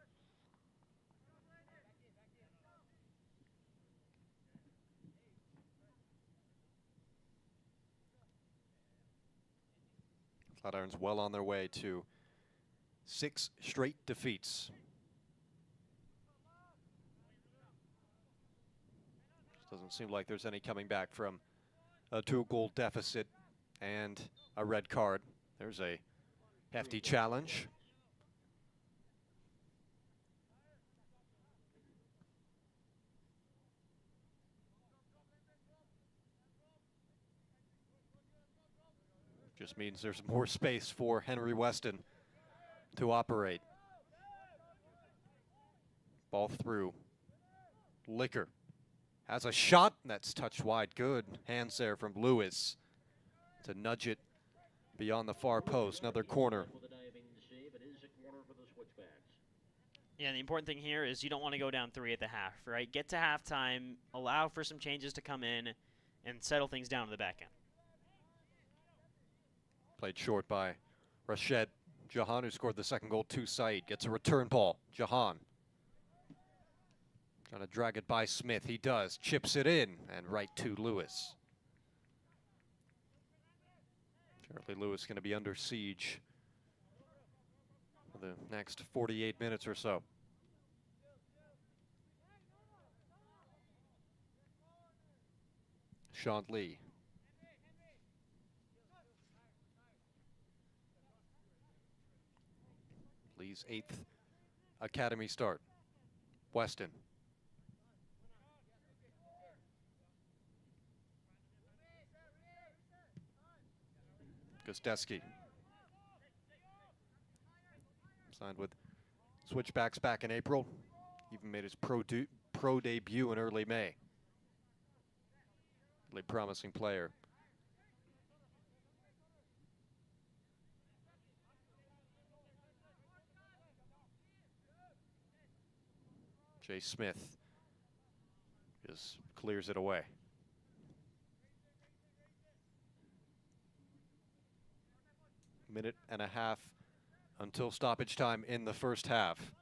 Flatirons well on their way to 6 straight defeats. Doesn't seem like there's any coming back from a 2-goal deficit and a red card. There's a hefty challenge. Just means there's more space for Henry Weston to operate. Ball through. Liquor has a shot that's touched wide. Good hands there from Lewis to nudge it beyond the far post. Another corner. For the diving save, it is a corner for the Switchbacks. Yeah, the important thing here is you don't want to go down 3 at the half, right? Get to halftime, allow for some changes to come in, and settle things down to the back end. Played short by Rashid Jahan, who scored the second goal to Said. Gets a return ball. Jahan trying to drag it by Smith. He does. Chips it in and right to Lewis. Charlie Lewis going to be under siege for the next 48 minutes or so. Sean Lee. his 8th academy start. Weston. Gostewski. Signed with Switchbacks back in April. Even made his pro debut in early May. Really promising player. Jay Smith just clears it away. Minute and a half until stoppage time in the first half.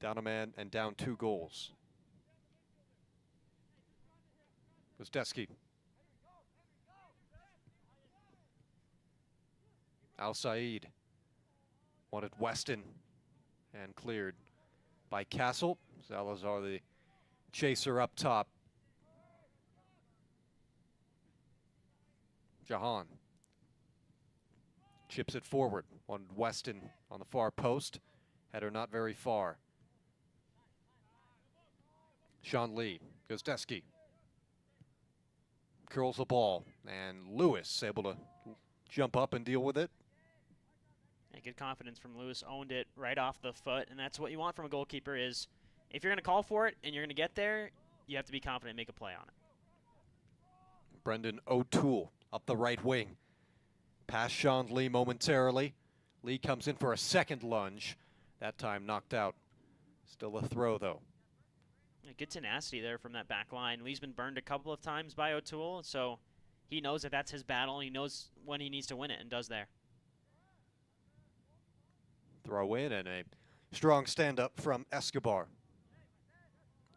Down a man and down 2 goals. Gostewski. Al Said wanted Weston and cleared by Castle. Salazar, the chaser up top. Jahan chips it forward. Wanted Weston on the far post. Header not very far. Sean Lee. Gostewski curls the ball, and Lewis able to jump up and deal with it. And good confidence from Lewis. Owned it right off the foot, and that's what you want from a goalkeeper is if you're going to call for it and you're going to get there, you have to be confident and make a play on it. Brendan O'Toole up the right wing. Past Sean Lee momentarily. Lee comes in for a second lunge. That time knocked out. Still a throw, though. Yeah, good tenacity there from that back line. Lee's been burned a couple of times by O'Toole, so he knows that that's his battle. He knows when he needs to win it and does there. Throw in and a strong stand-up from Escobar.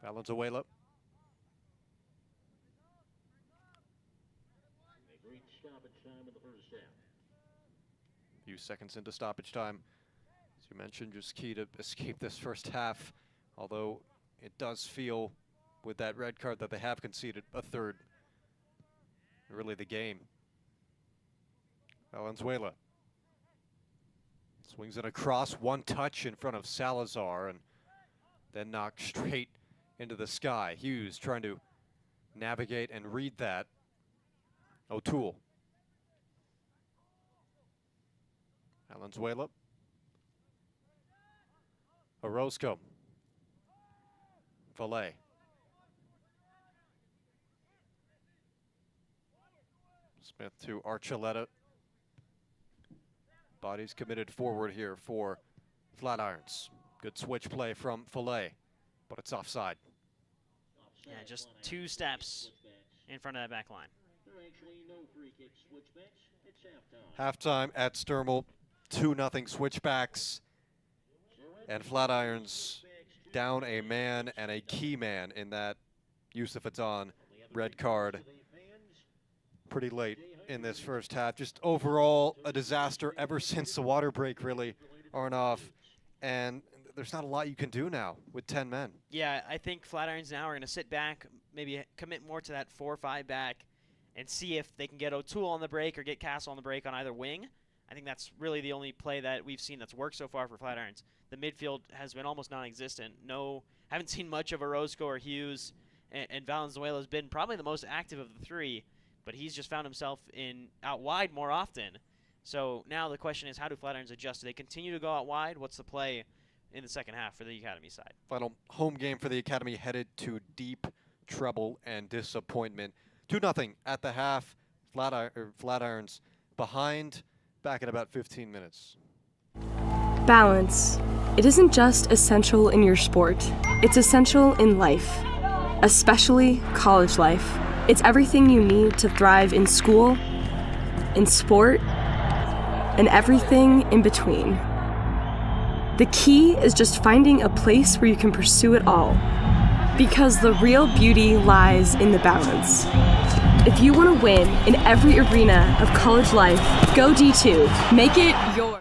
Valenzuela. They've reached stoppage time in the first half. Few seconds into stoppage time. As you mentioned, just key to escape this first half, although it does feel with that red card that they have conceded a third. Really the game. Valenzuela swings it across, one touch in front of Salazar, and then knocked straight into the sky. Hughes trying to navigate and read that. O'Toole. Valenzuela. Orozco. Valet. Smith to Archuleta. Bodies committed forward here for Flatirons. Good switch play from Filet, but it's offside. Yeah, just 2 steps in front of that back line. There are actually no free kick switchbacks. It's halftime. Halftime at Sturmel, 2-0 Switchbacks, and Flatirons down a man and a key man in that Yusuf Atan red card pretty late in this first half. Just overall a disaster ever since the water break, really, Arnov, and there's not a lot you can do now with 10 men. Yeah, I think Flatirons now are going to sit back, maybe commit more to that 4-5 back, and see if they can get O'Toole on the break or get Castle on the break on either wing. I think that's really the only play that we've seen that's worked so far for Flatirons. The midfield has been almost non-existent. Haven't seen much of Orozco or Hughes, and Valenzuela has been probably the most active of the 3, but he's just found himself out wide more often. So now the question is, how do Flatirons adjust? Do they continue to go out wide? What's the play in the second half for the Academy side? Final home game for the Academy headed to deep trouble and disappointment. 2-0 at the half. Flatirons behind, back in about 15 minutes. Balance. It isn't just essential in your sport, it's essential in life, especially college life. It's everything you need to thrive in school, in sport, and everything in between. The key is just finding a place where you can pursue it all, because the real beauty lies in the balance. If you want to win in every arena of college life, go D2. Make it yours.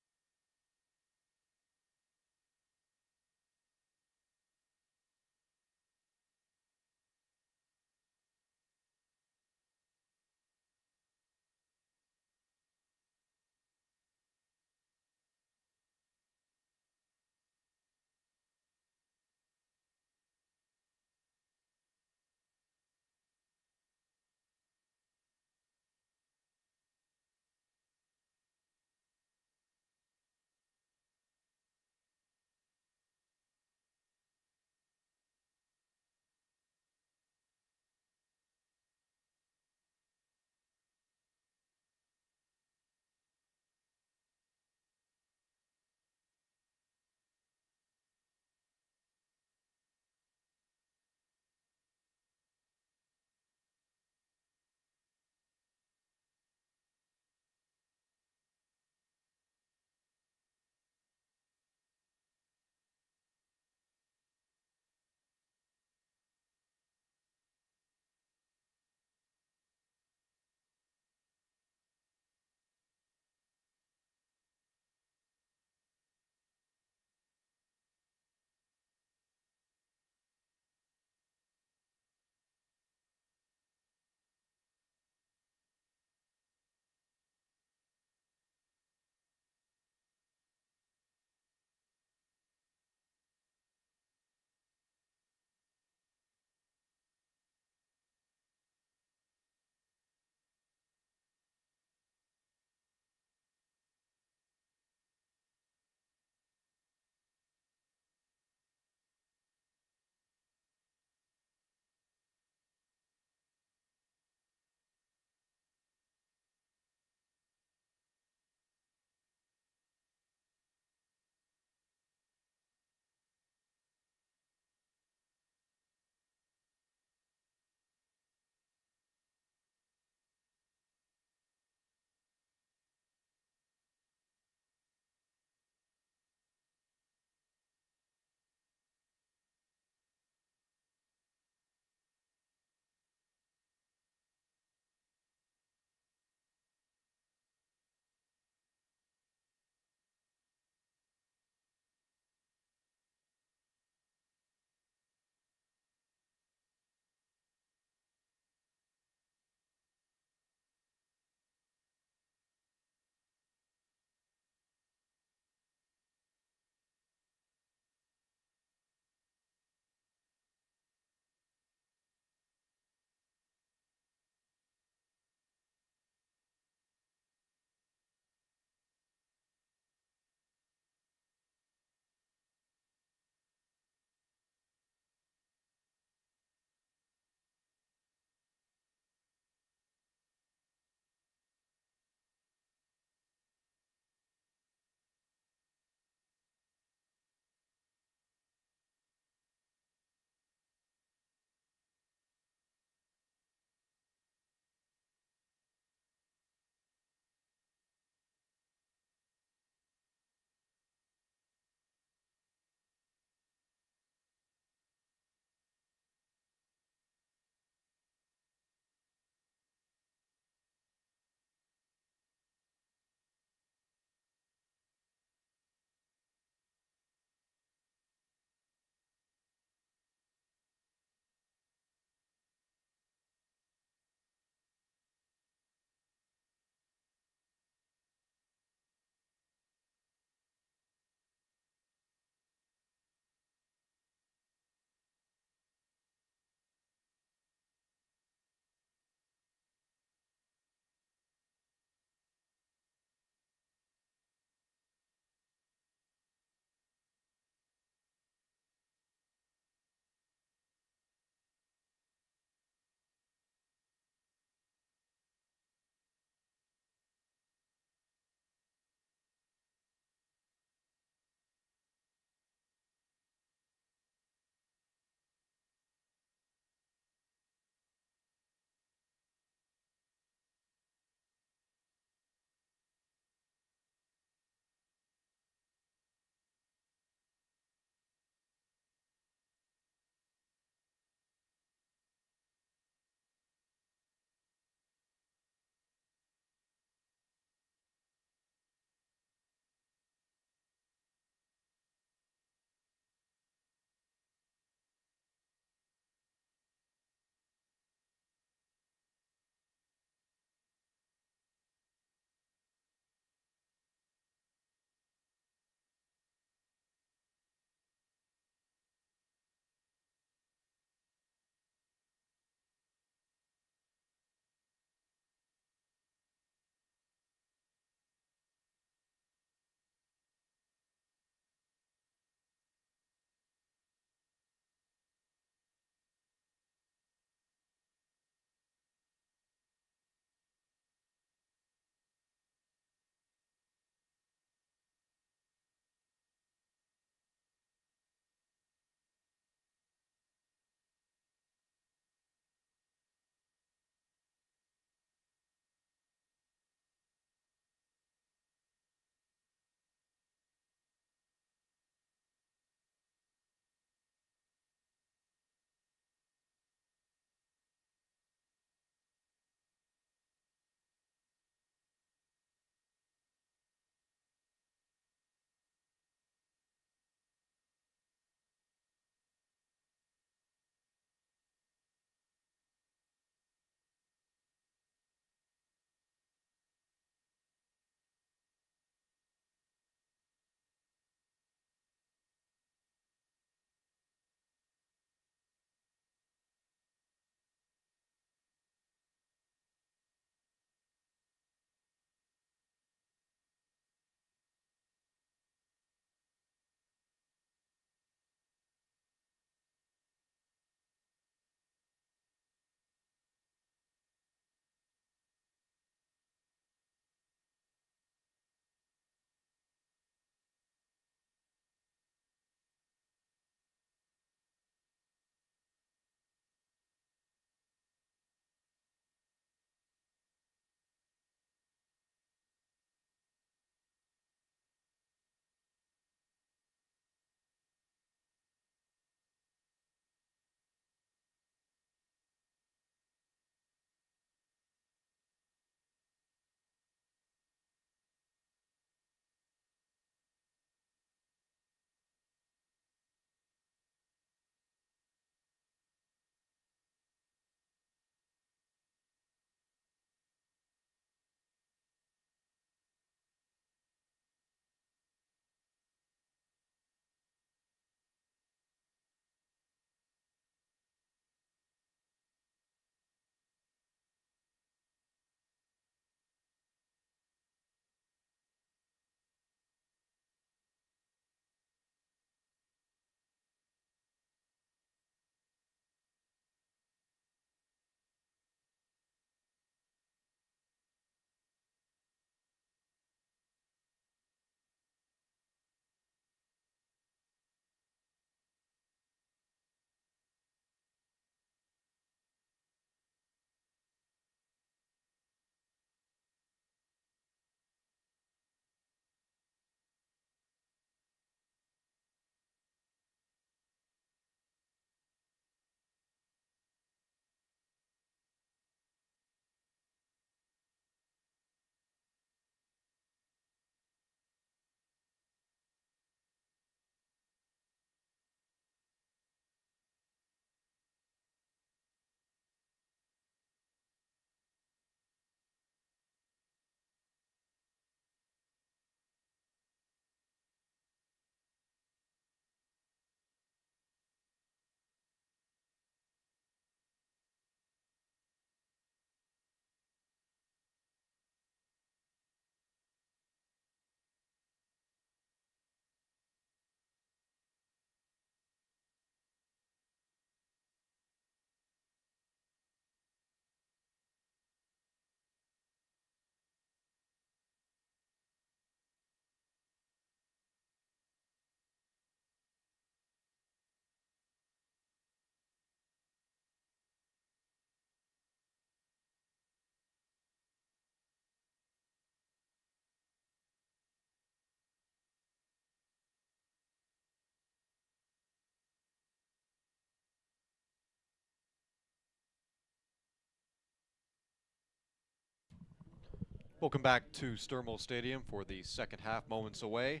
Welcome back to Sturmel Stadium for the second half, moments away.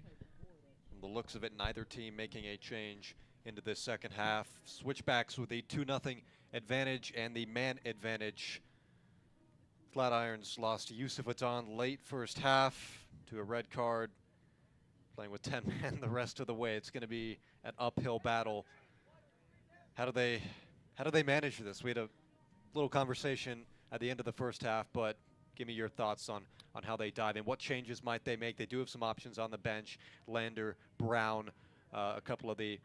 From the looks of it, neither team making a change into this second half. Switchbacks with a 2-0 advantage and the man advantage. Flatirons lost to Yusufaton late first half to a red card. Playing with 10 men the rest of the way. It's going to be an uphill battle. How do they manage this? We had a little conversation at the end of the first half, but give me your thoughts on how they dive in. What changes might they make? They do have some options on the bench. Lander, Brown, a couple of the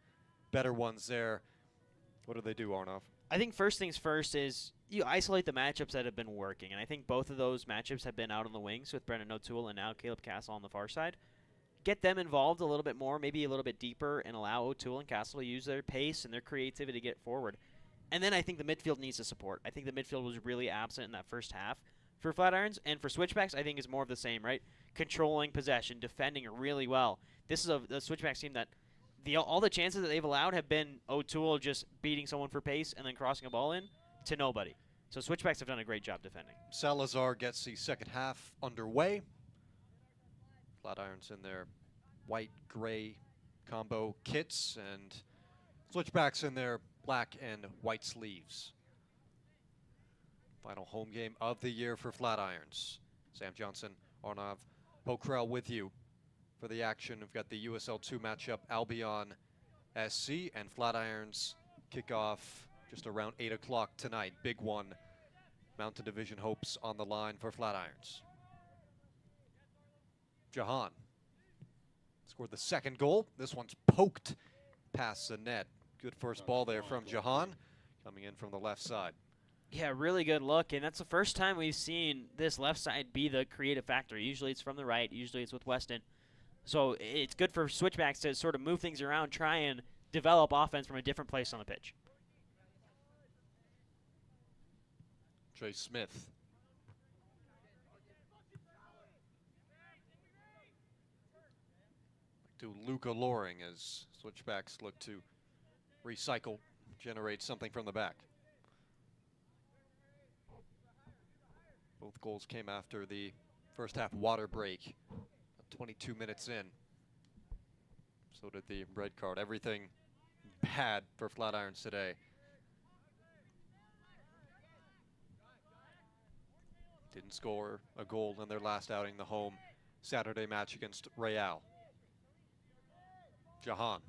better ones there. What do they do, Arnov? I think first things first is you isolate the matchups that have been working, and I think both of those matchups have been out on the wings with Brendan O'Toole and now Caleb Castle on the far side. Get them involved a little bit more, maybe a little bit deeper, and allow O'Toole and Castle to use their pace and their creativity to get forward. And then I think the midfield needs to support. I think the midfield was really absent in that first half for Flatirons, and for Switchbacks, I think it's more of the same, right? Controlling possession, defending really well. This is the Switchbacks team that all the chances that they've allowed have been O'Toole just beating someone for pace and then crossing a ball in to nobody. So Switchbacks have done a great job defending. Salazar gets the second half underway. Flatirons in their white-gray combo kits and Switchbacks in their black and white sleeves. Final home game of the year for Flatirons. Sam Johnson, Arnav Pokrell with you for the action. We've got the USL 2 matchup, Albion SC and Flatirons kickoff just around 8 o'clock tonight. Big one. Mountain Division hopes on the line for Flatirons. Jahan scored the second goal. This one's poked past the net. Good first ball there from Jahan, coming in from the left side. Yeah, really good look, and that's the first time we've seen this left side be the creative factor. Usually it's from the right, usually it's with Weston. So it's good for Switchbacks to sort of move things around, try and develop offense from a different place on the pitch. Trey Smith. To Luca Loring as Switchbacks look to recycle, generate something from the back. Both goals came after the first half water break, 22 minutes in. So did the red card. Everything bad for Flatirons today. Didn't score a goal in their last outing, the home Saturday match against Real. Jahan.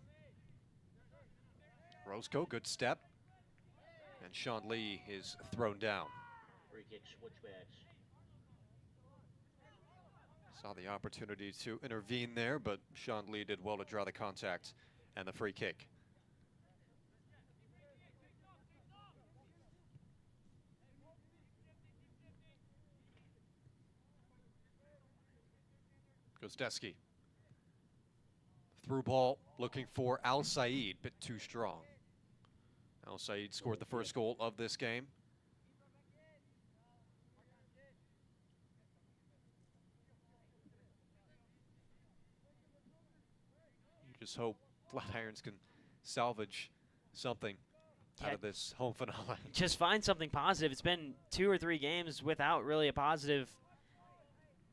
Roscoe, good step. And Sean Lee is thrown down. Free kick, Switchbacks. Saw the opportunity to intervene there, but Sean Lee did well to draw the contact and the free kick. Gostewski. Through ball, looking for Al Said, but too strong. Al Said scored the first goal of this game. You just hope Flatirons can salvage something out of this home finale. Just find something positive. It's been 2 or 3 games without really a positive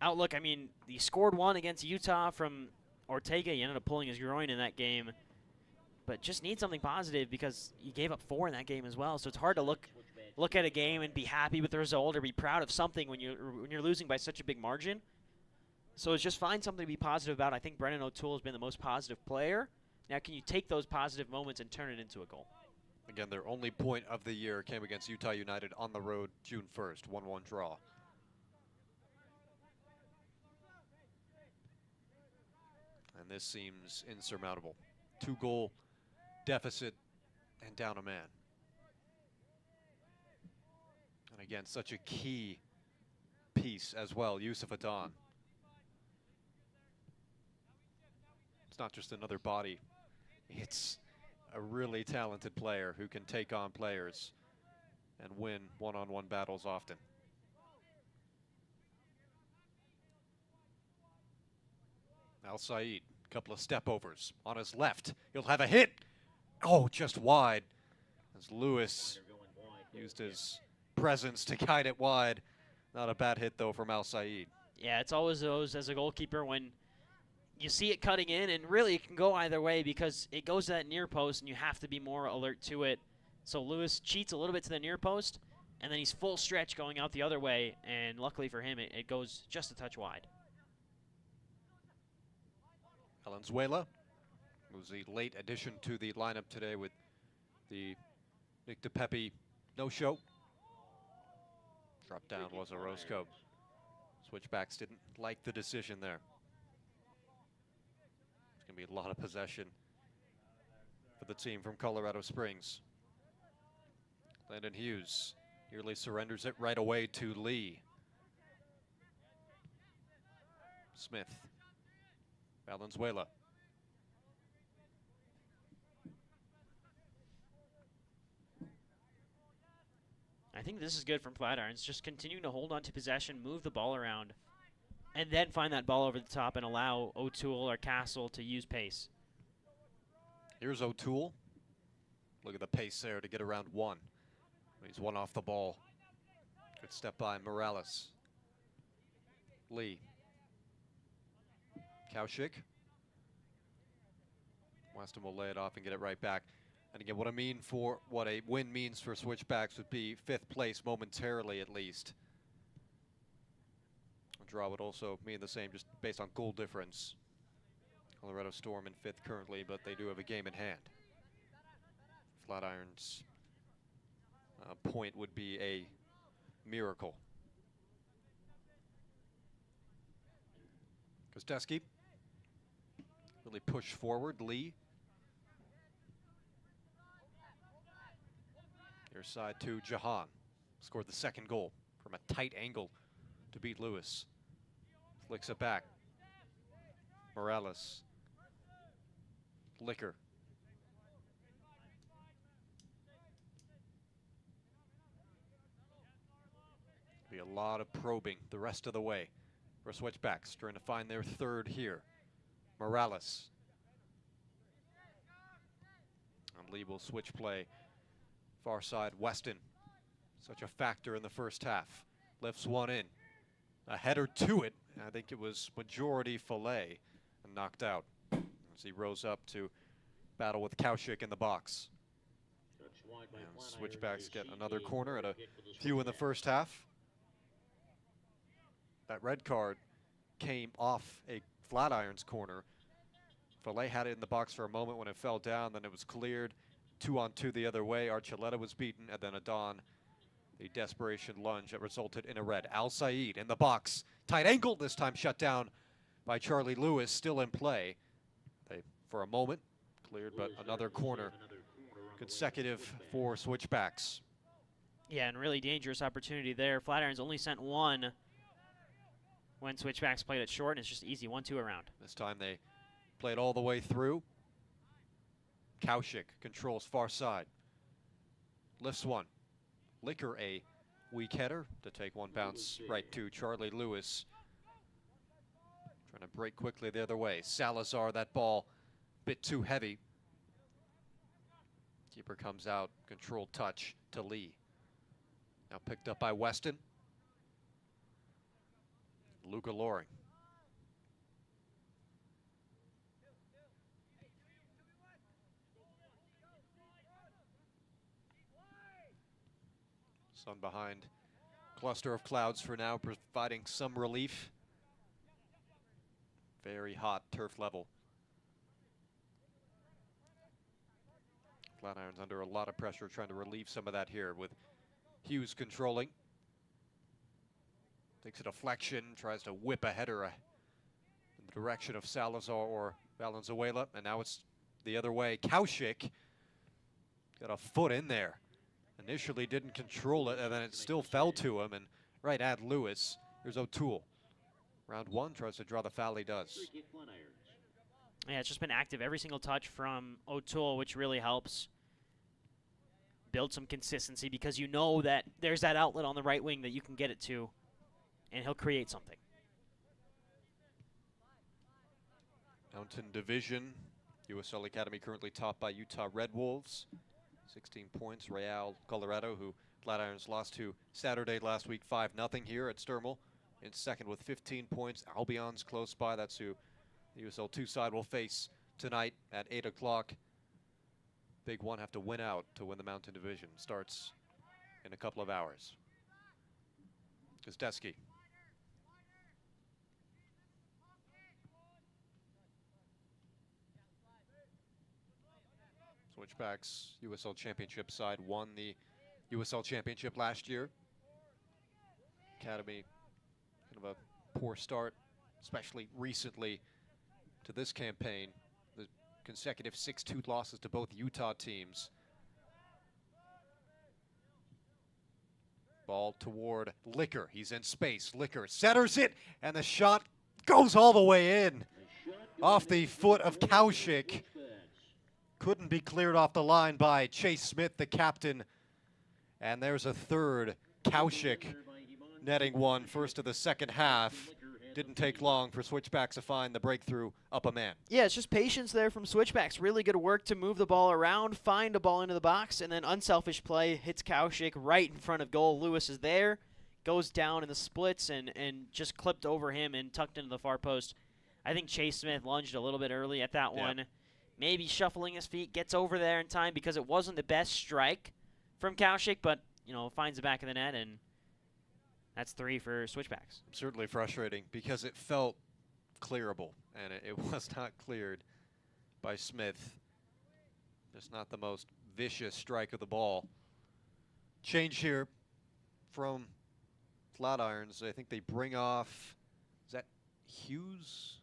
outlook. I mean, he scored one against Utah from Ortega. He ended up pulling his groin in that game. But just need something positive because he gave up 4 in that game as well. So it's hard to look at a game and be happy with the result or be proud of something when you're losing by such a big margin. So it's just find something to be positive about. I think Brendan O'Toole has been the most positive player. Now can you take those positive moments and turn it into a goal? Again, their only point of the year came against Utah United on the road June 1st, 1-1 draw. And this seems insurmountable. 2-goal deficit and down a man. And again, such a key piece as well, Yusuf Adan. It's not just another body. It's a really talented player who can take on players and win one-on-one battles often. Al Said, couple of step overs on his left. He'll have a hit. Oh, just wide. As Lewis used his presence to guide it wide. Not a bad hit though from Al Said. Yeah, it's always those as a goalkeeper when you see it cutting in, and really it can go either way because it goes to that near post and you have to be more alert to it. So Lewis cheats a little bit to the near post, and then he's full stretch going out the other way, and luckily for him, it goes just a touch wide. Valenzuela was the late addition to the lineup today with the Nick DePepe no-show. Drop down was Orozco. Switchbacks didn't like the decision there. It's going to be a lot of possession for the team from Colorado Springs. Landon Hughes nearly surrenders it right away to Lee. Smith. Valenzuela. I think this is good from Flatirons, just continuing to hold on to possession, move the ball around, and then find that ball over the top and allow O'Toole or Castle to use pace. Here's O'Toole. Look at the pace there to get around one. He's one off the ball. Good step by Morales. Lee. Kaushik. Weston will lay it off and get it right back. And again, what a win means for Switchbacks would be 5th place momentarily at least. A draw would also mean the same just based on goal difference. Colorado Storm in 5th currently, but they do have a game in hand. Flatirons point would be a miracle. Kostecki really push forward. Lee. Near side to Jahan. Scored the 2nd goal from a tight angle to beat Lewis. Flicks it back. Morales. Licker. Be a lot of probing the rest of the way for Switchbacks, trying to find their 3rd here. Morales. And Lee will switch play. Far side, Weston. Such a factor in the first half. Lifts one in. A header to it. I think it was majority Fillet and knocked out as he rose up to battle with Kaushik in the box. And Switchbacks get another corner at a few in the first half. That red card came off a Flatirons corner. Fillet had it in the box for a moment when it fell down, then it was cleared. 2-on-2 the other way. Archuleta was beaten, and then Adon, the desperation lunge that resulted in a red. Al Saeed in the box. Tight angle, this time shut down by Charlie Lewis, still in play. They, for a moment, cleared, but another corner consecutive for Switchbacks. Yeah, and really dangerous opportunity there. Flatirons only sent one when Switchbacks played it short, and it's just easy 1-2 around. This time they played all the way through. Kaushik controls far side. Lifts one. Licker a weak header to take one bounce right to Charlie Lewis. Trying to break quickly the other way. Salazar, that ball a bit too heavy. Keeper comes out, controlled touch to Lee. Now picked up by Weston. Luca Loring. Sun behind. Cluster of clouds for now, providing some relief. Very hot turf level. Flatirons under a lot of pressure, trying to relieve some of that here with Hughes controlling. Takes a deflection, tries to whip a header in the direction of Salazar or Valenzuela, and now it's the other way. Kaushik got a foot in there. Initially didn't control it, and then it still fell to him, and right at Lewis. Here's O'Toole. Round one, tries to draw the foul, he does. Yeah, it's just been active every single touch from O'Toole, which really helps build some consistency because you know that there's that outlet on the right wing that you can get it to, and he'll create something. Mountain Division, USL Academy currently topped by Utah Red Wolves. 16 points. Real Colorado, who Flatirons lost to Saturday last week 5-0 here at Sturmel in second with 15 points. Albion's close by. That's who the USL 2 side will face tonight at 8 o'clock. Big one have to win out to win the Mountain Division. Starts in a couple of hours. Kostecki. Switchbacks USL Championship side won the USL Championship last year. Academy, kind of a poor start, especially recently to this campaign. The consecutive 6-2 losses to both Utah teams. Ball toward Licker. He's in space. Licker centers it, and the shot goes all the way in. Off the foot of Kaushik. Couldn't be cleared off the line by Chase Smith, the captain. And there's a third. Kaushik netting one first of the second half. Didn't take long for Switchbacks to find the breakthrough up a man. Yeah, it's just patience there from Switchbacks. Really good work to move the ball around, find a ball into the box, and then unselfish play hits Kaushik right in front of goal. Lewis is there, goes down in the splits, and just clipped over him and tucked into the far post. I think Chase Smith lunged a little bit early at that one. Maybe shuffling his feet, gets over there in time because it wasn't the best strike from Kaushik, but, you know, finds the back of the net, and that's 3 for Switchbacks. Certainly frustrating because it felt clearable, and it was not cleared by Smith. Just not the most vicious strike of the ball. Change here from Flatirons. I think they bring off, is that Hughes?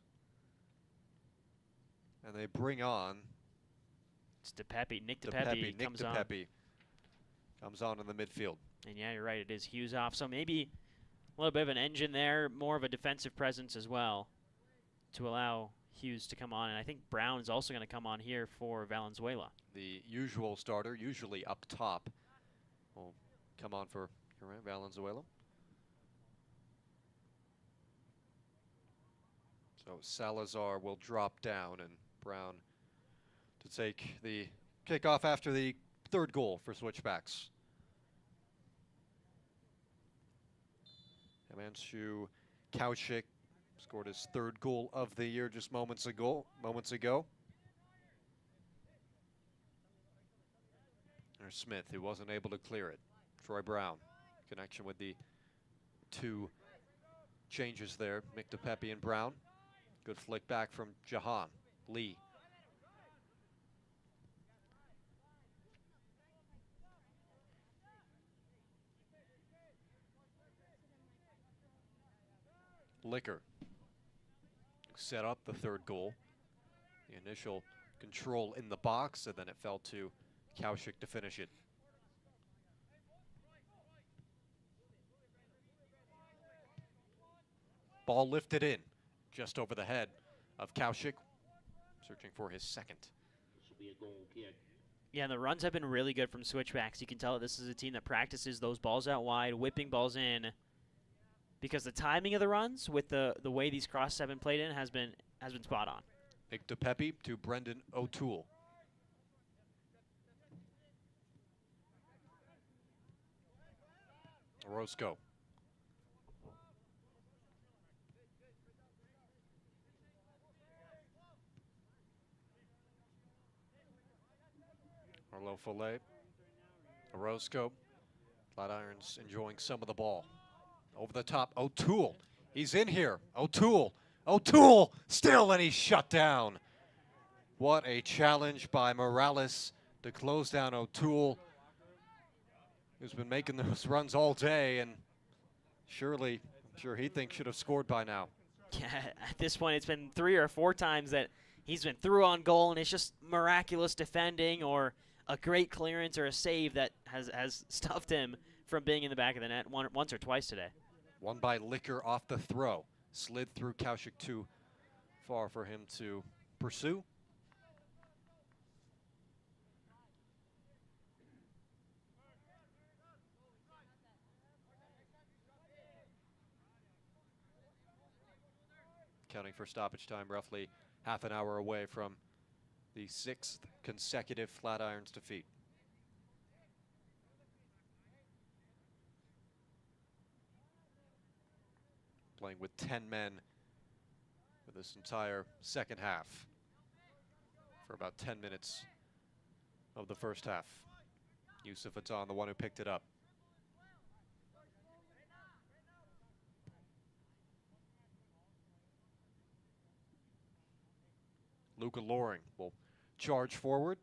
And they bring on It's Nick DePepe comes on. Comes on in the midfield. And yeah, you're right, it is Hughes off. So maybe a little bit of an engine there, more of a defensive presence as well to allow Hughes to come on. And I think Brown's also going to come on here for Valenzuela. The usual starter, usually up top, will come on for Valenzuela. So Salazar will drop down, and Brown to take the kickoff after the third goal for Switchbacks. Himanshu Kaushik scored his third goal of the year just moments ago. There's Smith, who wasn't able to clear it. Troy Brown, connection with the two changes there. Mick DePepe and Brown. Good flick back from Jahan. Lee. Licker set up the third goal. The initial control in the box, and then it fell to Kaushik to finish it. Ball lifted in, just over the head of Kaushik, searching for his second. This will be a goal kick. Yeah, and the runs have been really good from Switchbacks. You can tell this is a team that practices those balls out wide, whipping balls in, because the timing of the runs with the way these crosses have been played in has been spot on. Mick DePepe to Brendan O'Toole. Orozco. Arlo Follet. Orozco. Flatirons enjoying some of the ball. Over the top, O'Toole. He's in here. O'Toole still, and he's shut down. What a challenge by Morales to close down O'Toole, who's been making those runs all day, and surely, I'm sure he thinks should have scored by now. Yeah, at this point, it's been 3 or 4 times that he's been through on goal, and it's just miraculous defending or a great clearance or a save that has stuffed him from being in the back of the net once or twice today. One by Licker off the throw. Slid through Kaushik too far for him to pursue. Counting for stoppage time, roughly half an hour away from the 6th consecutive Flatirons defeat. playing with 10 men for this entire second half for about 10 minutes of the first half. Yusuf Atan, the one who picked it up. Luca Loring will charge forward.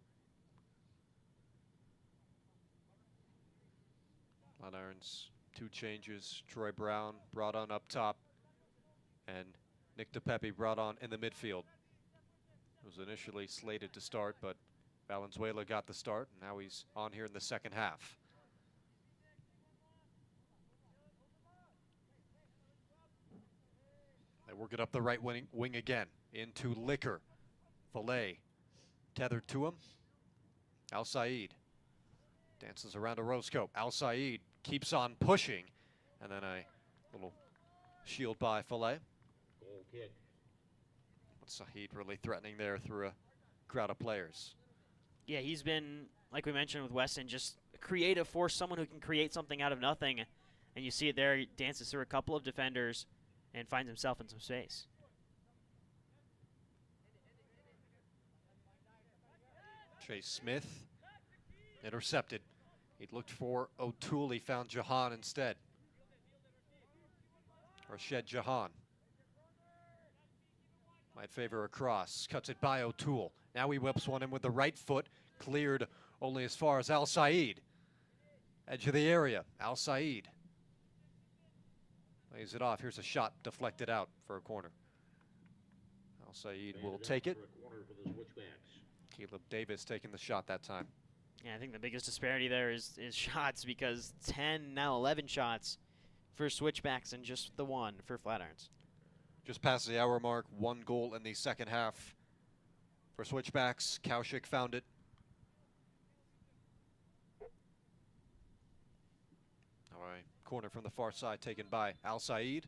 Flatirons, 2 changes. Troy Brown brought on up top, and Nick DePepe brought on in the midfield. It was initially slated to start, but Valenzuela got the start, and now he's on here in the second half. They work it up the right wing again, into Liquor. Filet tethered to him. Al Said dances around Orozco. Al Said keeps on pushing, and then a little shield by Filet. Goal kick. Said really threatening there through a crowd of players. Yeah, he's been, like we mentioned with Weston, just a creative force, someone who can create something out of nothing. And you see it there, he dances through a couple of defenders and finds himself in some space. Chase Smith intercepted. He looked for O'Toole. He found Jahan instead. Rashid Jahan might favor a cross. Cuts it by O'Toole. Now he whips one in with the right foot. Cleared only as far as Al Said. Edge of the area. Al Said lays it off. Here's a shot deflected out for a corner. Al Said will take it. For a corner for the Switchbacks. Caleb Davis taking the shot that time. Yeah, I think the biggest disparity there is shots, because 10, now 11 shots for Switchbacks and just the one for Flatirons. Just past the hour mark, 1 goal in the second half for Switchbacks. Kaushik found it. Now a corner from the far side taken by Al Said.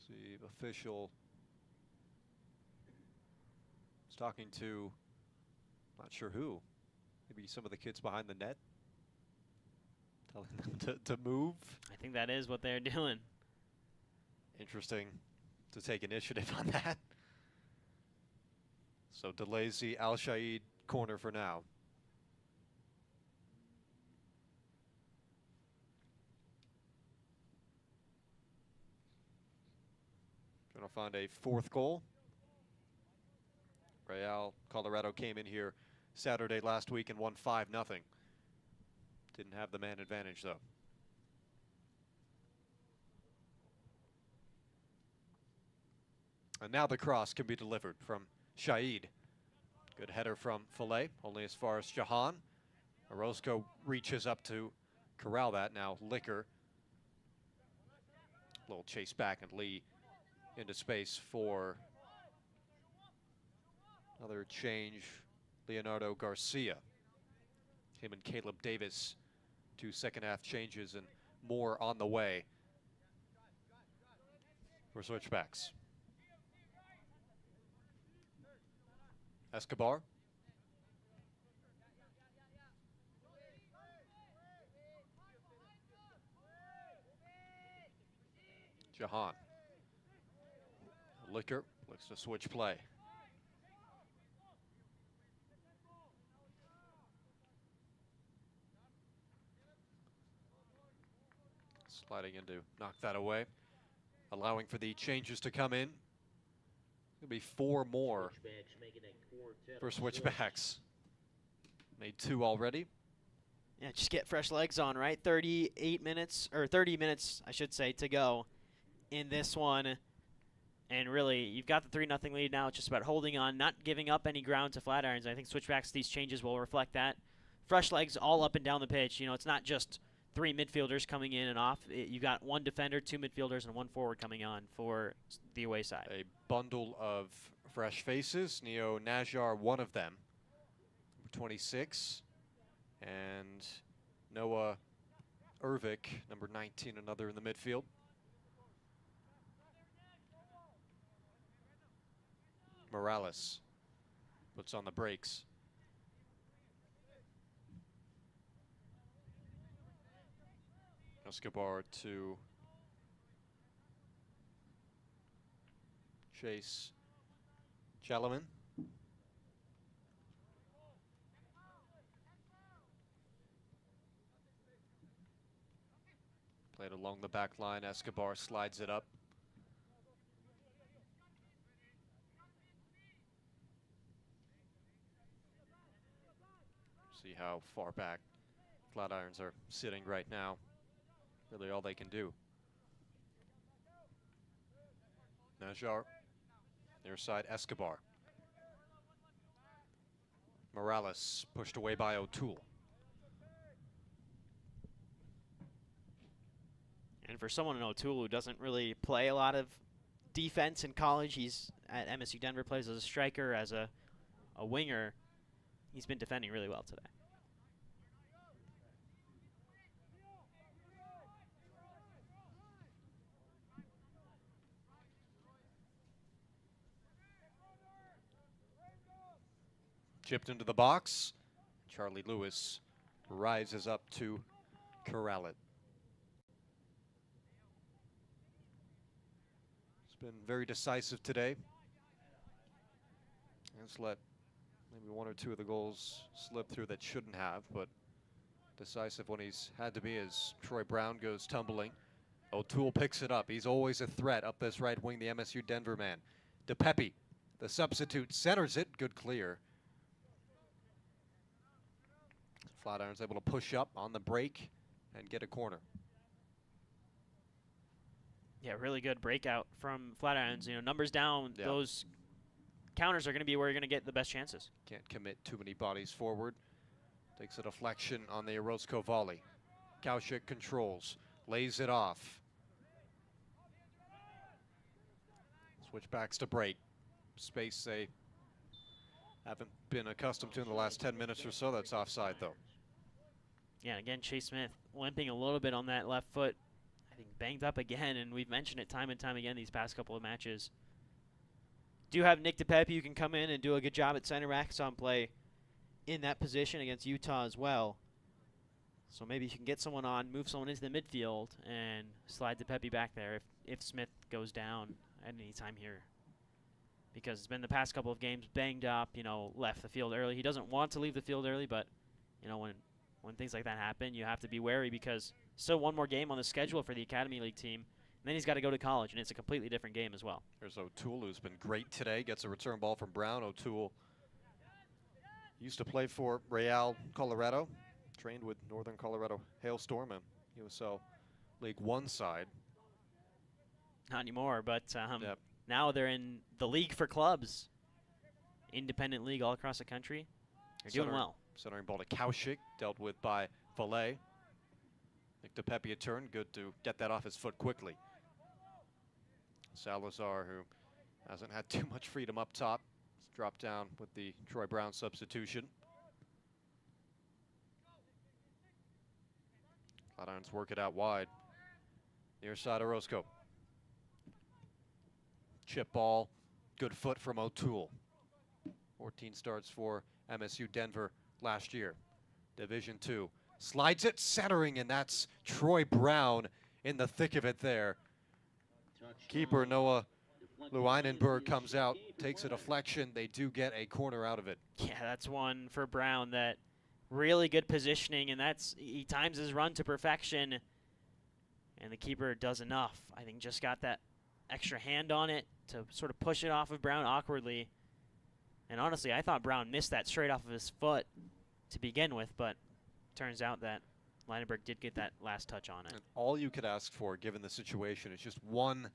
See, official is talking to, not sure who, maybe some of the kids behind the net, telling them to move. I think that is what they're doing. Interesting to take initiative on that. So delays the Al Said corner for now. Trying to find a 4th goal. Real Colorado came in here Saturday last week and won 5-0. Didn't have the man advantage though. And now the cross can be delivered from Shahid. Good header from Filet, only as far as Jahan. Orozco reaches up to corral that. Now Liquor. Little chase back, and Lee into space for another change. Leonardo Garcia. Him and Caleb Davis, 2 second half changes, and more on the way for Switchbacks. Escobar. Jahan. Liquor looks to switch play. Sliding in to knock that away, allowing for the changes to come in. There'll be 4 more Switchbacks making a quartet for of Switchbacks. Made 2 already. Yeah, just get fresh legs on, right? 38 minutes, or 30 minutes, I should say, to go in this one. And really, you've got the 3-0 lead now. It's just about holding on, not giving up any ground to Flatirons. I think Switchbacks, these changes will reflect that. Fresh legs all up and down the pitch. You know, it's not just 3 midfielders coming in and off. You've got 1 defender, 2 midfielders, and 1 forward coming on for the away side. A bundle of fresh faces. Neo Najar, one of them, number 26. And Noah Ervik, number 19, another in the midfield. Morales puts on the brakes. Escobar to chase Chalaman. Played along the back line. Escobar slides it up. See how far back Flatirons are sitting right now. Really all they can do. Najar, near side Escobar. Morales pushed away by O'Toole. And for someone in O'Toole who doesn't really play a lot of defense in college, he's at MSU Denver, plays as a striker, as a winger. He's been defending really well today. Chipped into the box. Charlie Lewis rises up to corral it. It's been very decisive today. Has let maybe one or two of the goals slip through that shouldn't have, but decisive when he's had to be as Troy Brown goes tumbling. O'Toole picks it up. He's always a threat up this right wing, the MSU Denver man. DePepe, the substitute, centers it. Good clear. Flatirons able to push up on the break and get a corner. Yeah, really good breakout from Flatirons. You know, numbers down, Yeah. those counters are going to be where you're going to get the best chances. Can't commit too many bodies forward. Takes a deflection on the Orozco volley. Kaushik controls, lays it off. Switchbacks to break. Space they haven't been accustomed to in the last 10 minutes or so. That's offside, though. Yeah, and again, Chase Smith limping a little bit on that left foot. I think banged up again, and we've mentioned it time and time again these past couple of matches. Do have Nick DePepe who can come in and do a good job at center back. Saw him play in that position against Utah as well. So maybe you can get someone on, move someone into the midfield, and slide DePepe back there if Smith goes down at any time here. Because it's been the past couple of games banged up, you know, left the field early. He doesn't want to leave the field early, but, you know, when things like that happen, you have to be wary because still one more game on the schedule for the Academy League team. And then he's got to go to college, and it's a completely different game as well. There's O'Toole, who's been great today. Gets a return ball from Brown. O'Toole used to play for Real Colorado. Trained with Northern Colorado Hailstorm and USL League One side. Not anymore, but Yep. now they're in the league for clubs. Independent league all across the country. They're doing well. Centering ball to Kaushik, dealt with by Valet. Nick DePepe a turn, good to get that off his foot quickly. Salazar, who hasn't had too much freedom up top, has dropped down with the Troy Brown substitution. Flatirons work it out wide. Near side Orozco. Chip ball, good foot from O'Toole. 14 starts for MSU Denver last year. Division II. Slides it, centering, and that's Troy Brown in the thick of it there. Keeper Noah Lewinenberg comes out, takes a deflection. They do get a corner out of it. Yeah, that's one for Brown. That really good positioning, and he times his run to perfection. And the keeper does enough. I think just got that extra hand on it to sort of push it off of Brown awkwardly. And honestly, I thought Brown missed that straight off of his foot to begin with, but turns out that Leinenberg did get that last touch on it. And all you could ask for, given the situation, is just one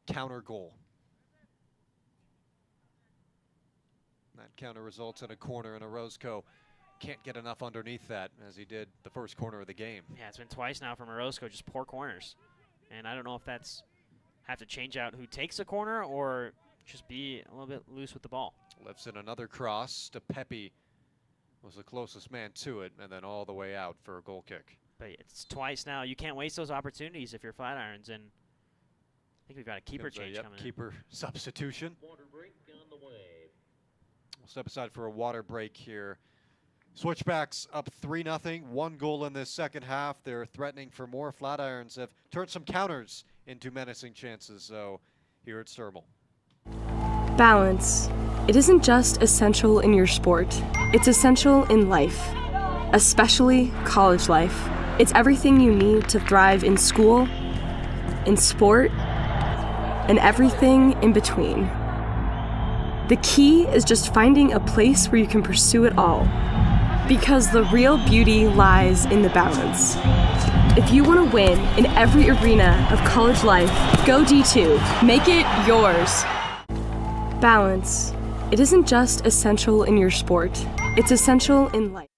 counter goal. That counter results in a corner, and Orozco can't get enough underneath that, as he did the first corner of the game. Yeah, it's been twice now from Orozco, just poor corners. And I don't know if that's have to change out who takes a corner or just be a little bit loose with the ball. Lifts in another cross. DePepe was the closest man to it, and then all the way out for a goal kick. But it's twice now. You can't waste those opportunities if you're Flatirons, and I think we've got a keeper change coming in. Keeper substitution. Water break on the way. We'll step aside for a water break here. Switchbacks up 3-0, 1 goal in this second half. They're threatening for more. Flatirons have turned some counters into menacing chances, so here at Sturmel. Balance. It isn't just essential in your sport, it's essential in life, especially college life. It's everything you need to thrive in school, in sport, and everything in between. The key is just finding a place where you can pursue it all, because the real beauty lies in the balance. If you want to win in every arena of college life, go D2. Make it yours. Balance. It isn't just essential in your sport, it's essential in life.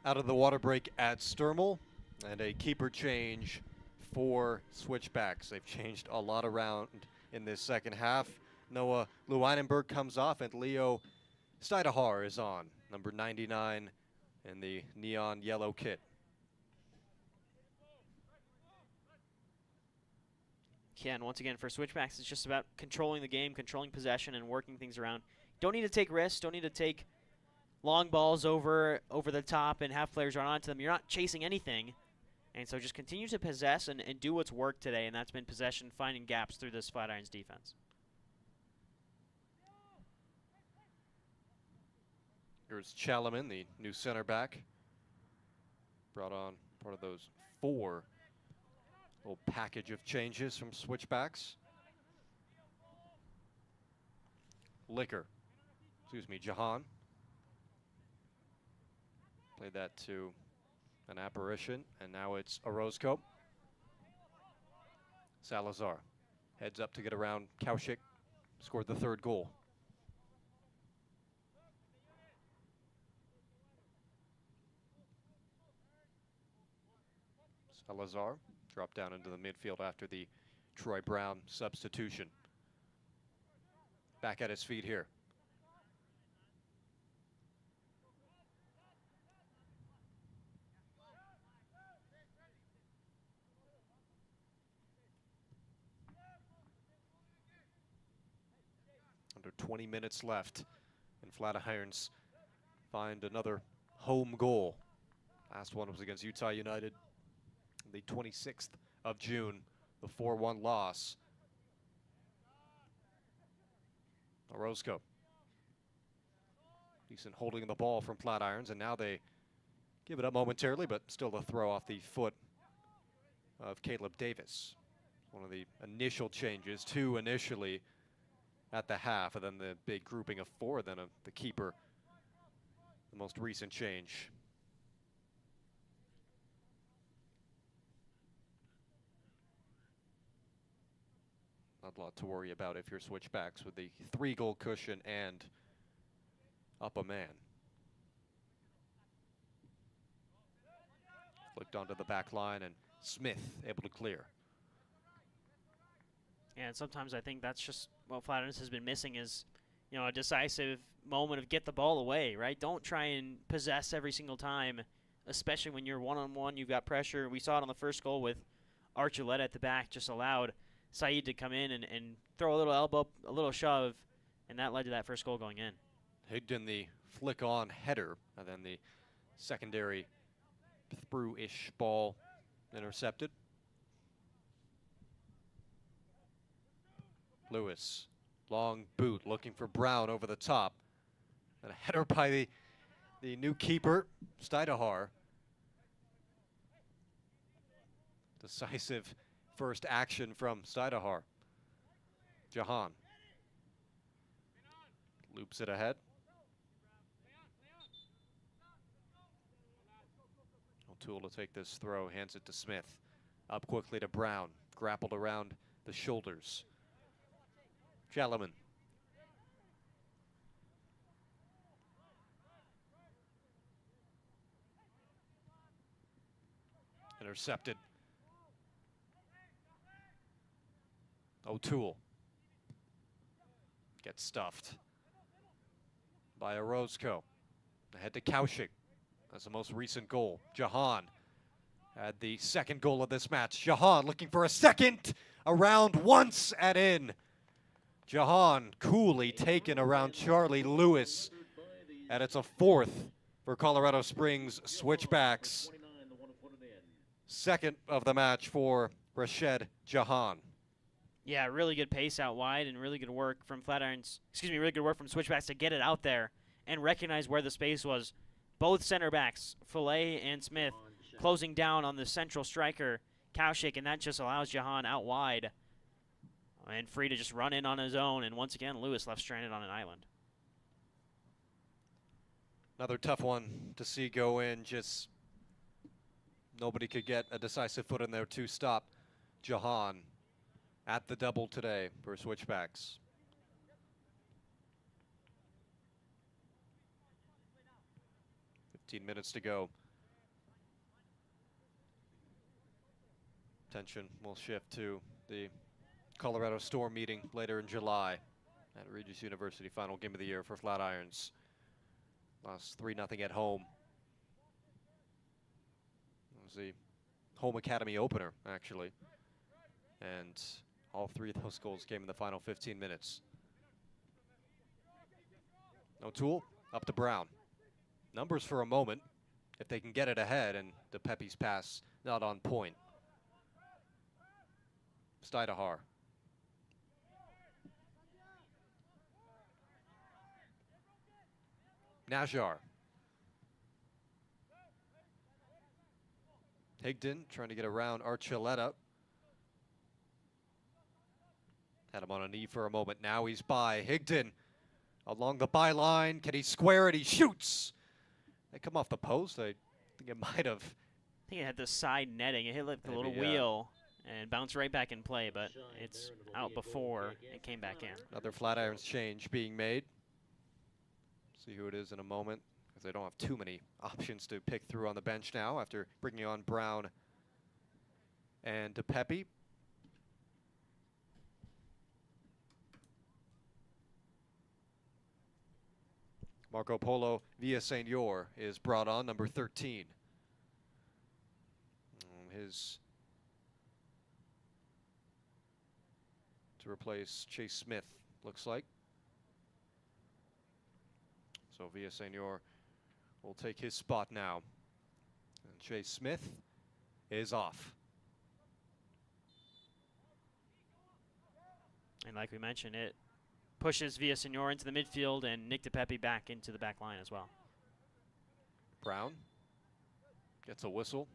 Out of the water break at Sturmel, and a keeper change for Switchbacks. They've changed a lot around in this second half. Noah Leweinenberg comes off, and Leo Steidehar is on, number 99 in the neon yellow kit. Yeah, and once again, for Switchbacks, it's just about controlling the game, controlling possession, and working things around. Don't need to take risks, don't need to take long balls over the top and have players run onto them. You're not chasing anything. And so just continue to possess and do what's worked today, and that's been possession, finding gaps through this Flatirons defense. Here's Chalaman, the new center back. Brought on part of those 4 little package of changes from Switchbacks. Jahan. Played that to an apparition, and now it's Orozco. Salazar heads up to get around Kaushik, scored the 3rd goal. Salazar dropped down into the midfield after the Troy Brown substitution. Back at his feet here. Under 20 minutes left, and Flatirons find another home goal. Last one was against Utah United, the 26th of June, the 4-1 loss. Orozco. Decent holding the ball from Flatirons, and now they give it up momentarily, but still a throw off the foot of Caleb Davis. One of the initial changes, 2 initially at the half, and then the big grouping of 4, then the keeper, the most recent change. Not a lot to worry about if you're Switchbacks with the 3-goal cushion and up a man. Flicked onto the back line, and Smith able to clear. And sometimes I think that's just what Flatirons has been missing is, a decisive moment of get the ball away, right? Don't try and possess every single time, especially when you're one-on-one, you've got pressure. We saw it on the first goal with Archuleta at the back, just allowed Saeed to come in and throw a little elbow, a little shove, and that led to that first goal going in. Higdon, the flick-on header, and then the secondary through-ish ball intercepted. Lewis, long boot, looking for Brown over the top. And a header by the new keeper, Steidehar. Decisive first action from Steidehar. Jahan loops it ahead. O'Toole to take this throw, hands it to Smith. Up quickly to Brown, grappled around the shoulders. Jalaman. Intercepted. O'Toole gets stuffed by Orozco. Ahead to Kaushik. That's the most recent goal. Jahan had the second goal of this match. Jahan looking for a second. Around once and in. Jahan coolly taken around Charlie Lewis. And it's a fourth for Colorado Springs Switchbacks. Second of the match for Rashid Jahan. Yeah, really good pace out wide and really good work from really good work from Switchbacks to get it out there and recognize where the space was. Both center backs, Fillet and Smith, closing down on the central striker, Kaushik, and that just allows Jahan out wide and free to just run in on his own. And once again, Lewis left stranded on an island. Another tough one to see go in. Just nobody could get a decisive foot in there to stop Jahan at the double today for Switchbacks. Minutes to go. Attention will shift to the Colorado Storm meeting later in July at Regis University, final game of the year for Flatirons. Lost 3-0 at home. It was the home academy opener, actually. And all three of those goals came in the final 15 minutes. O'Toole up to Brown. Numbers for a moment, if they can get it ahead, and the Pepe's pass not on point. Steidehar. Najar. Higdon trying to get around Archuleta. Had him on a knee for a moment. Now he's by. Higdon along the byline. Can he square it? He shoots. They come off the post. I think it might have. I think it had the side netting. It hit like the little yeah. wheel and bounced right back in play, but it's out before it came back in. Another Flatirons change being made. See who it is in a moment, because they don't have too many options to pick through on the bench now after bringing on Brown and Pepe. Marco Polo Villaseñor is brought on, number 13. His to replace Chase Smith, looks like. So Villaseñor will take his spot now. And Chase Smith is off. And like we mentioned, it pushes Villaseñor into the midfield and Nick DePepe back into the back line as well. Brown gets a whistle.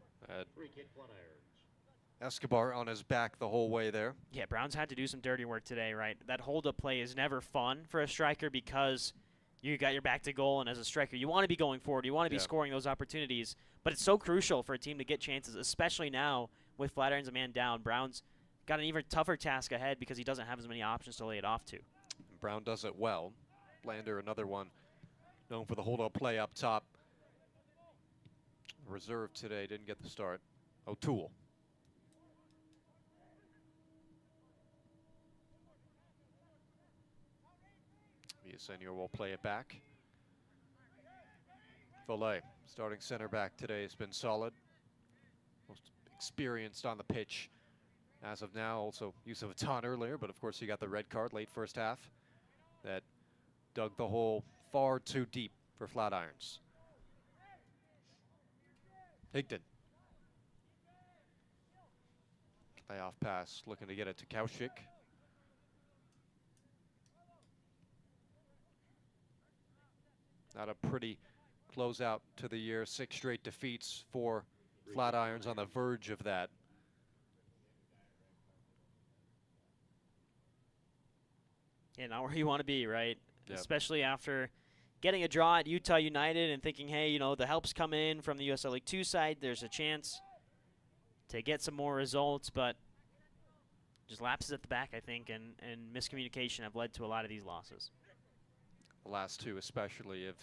Free kick, Flatirons. Escobar on his back the whole way there. Yeah, Brown's had to do some dirty work today, right? That hold-up play is never fun for a striker because you got your back to goal, and as a striker, you want to be going forward. You want to be scoring those opportunities. But it's so crucial for a team to get chances, especially now with Flatirons a man down. Brown's got an even tougher task ahead because he doesn't have as many options to lay it off to. Brown does it well. Blander, another one, known for the hold-up play up top. Reserve today, didn't get the start. O'Toole. Senior will play it back. Follet, starting center back today, has been solid. Most experienced on the pitch as of now. Also Yusuf Atan earlier, but of course he got the red card late first half. That dug the hole far too deep for Flatirons. Higdon. Playoff pass, looking to get it to Kaushik. Not a pretty closeout to the year. 6 straight defeats for Flatirons, on the verge of that. Yeah, not where you want to be, right? Yep. Especially after getting a draw at Utah United and thinking, hey, you know, the help's come in from the USL League 2 side. There's a chance to get some more results, but just lapses at the back, I think, and miscommunication have led to a lot of these losses. The last 2 especially have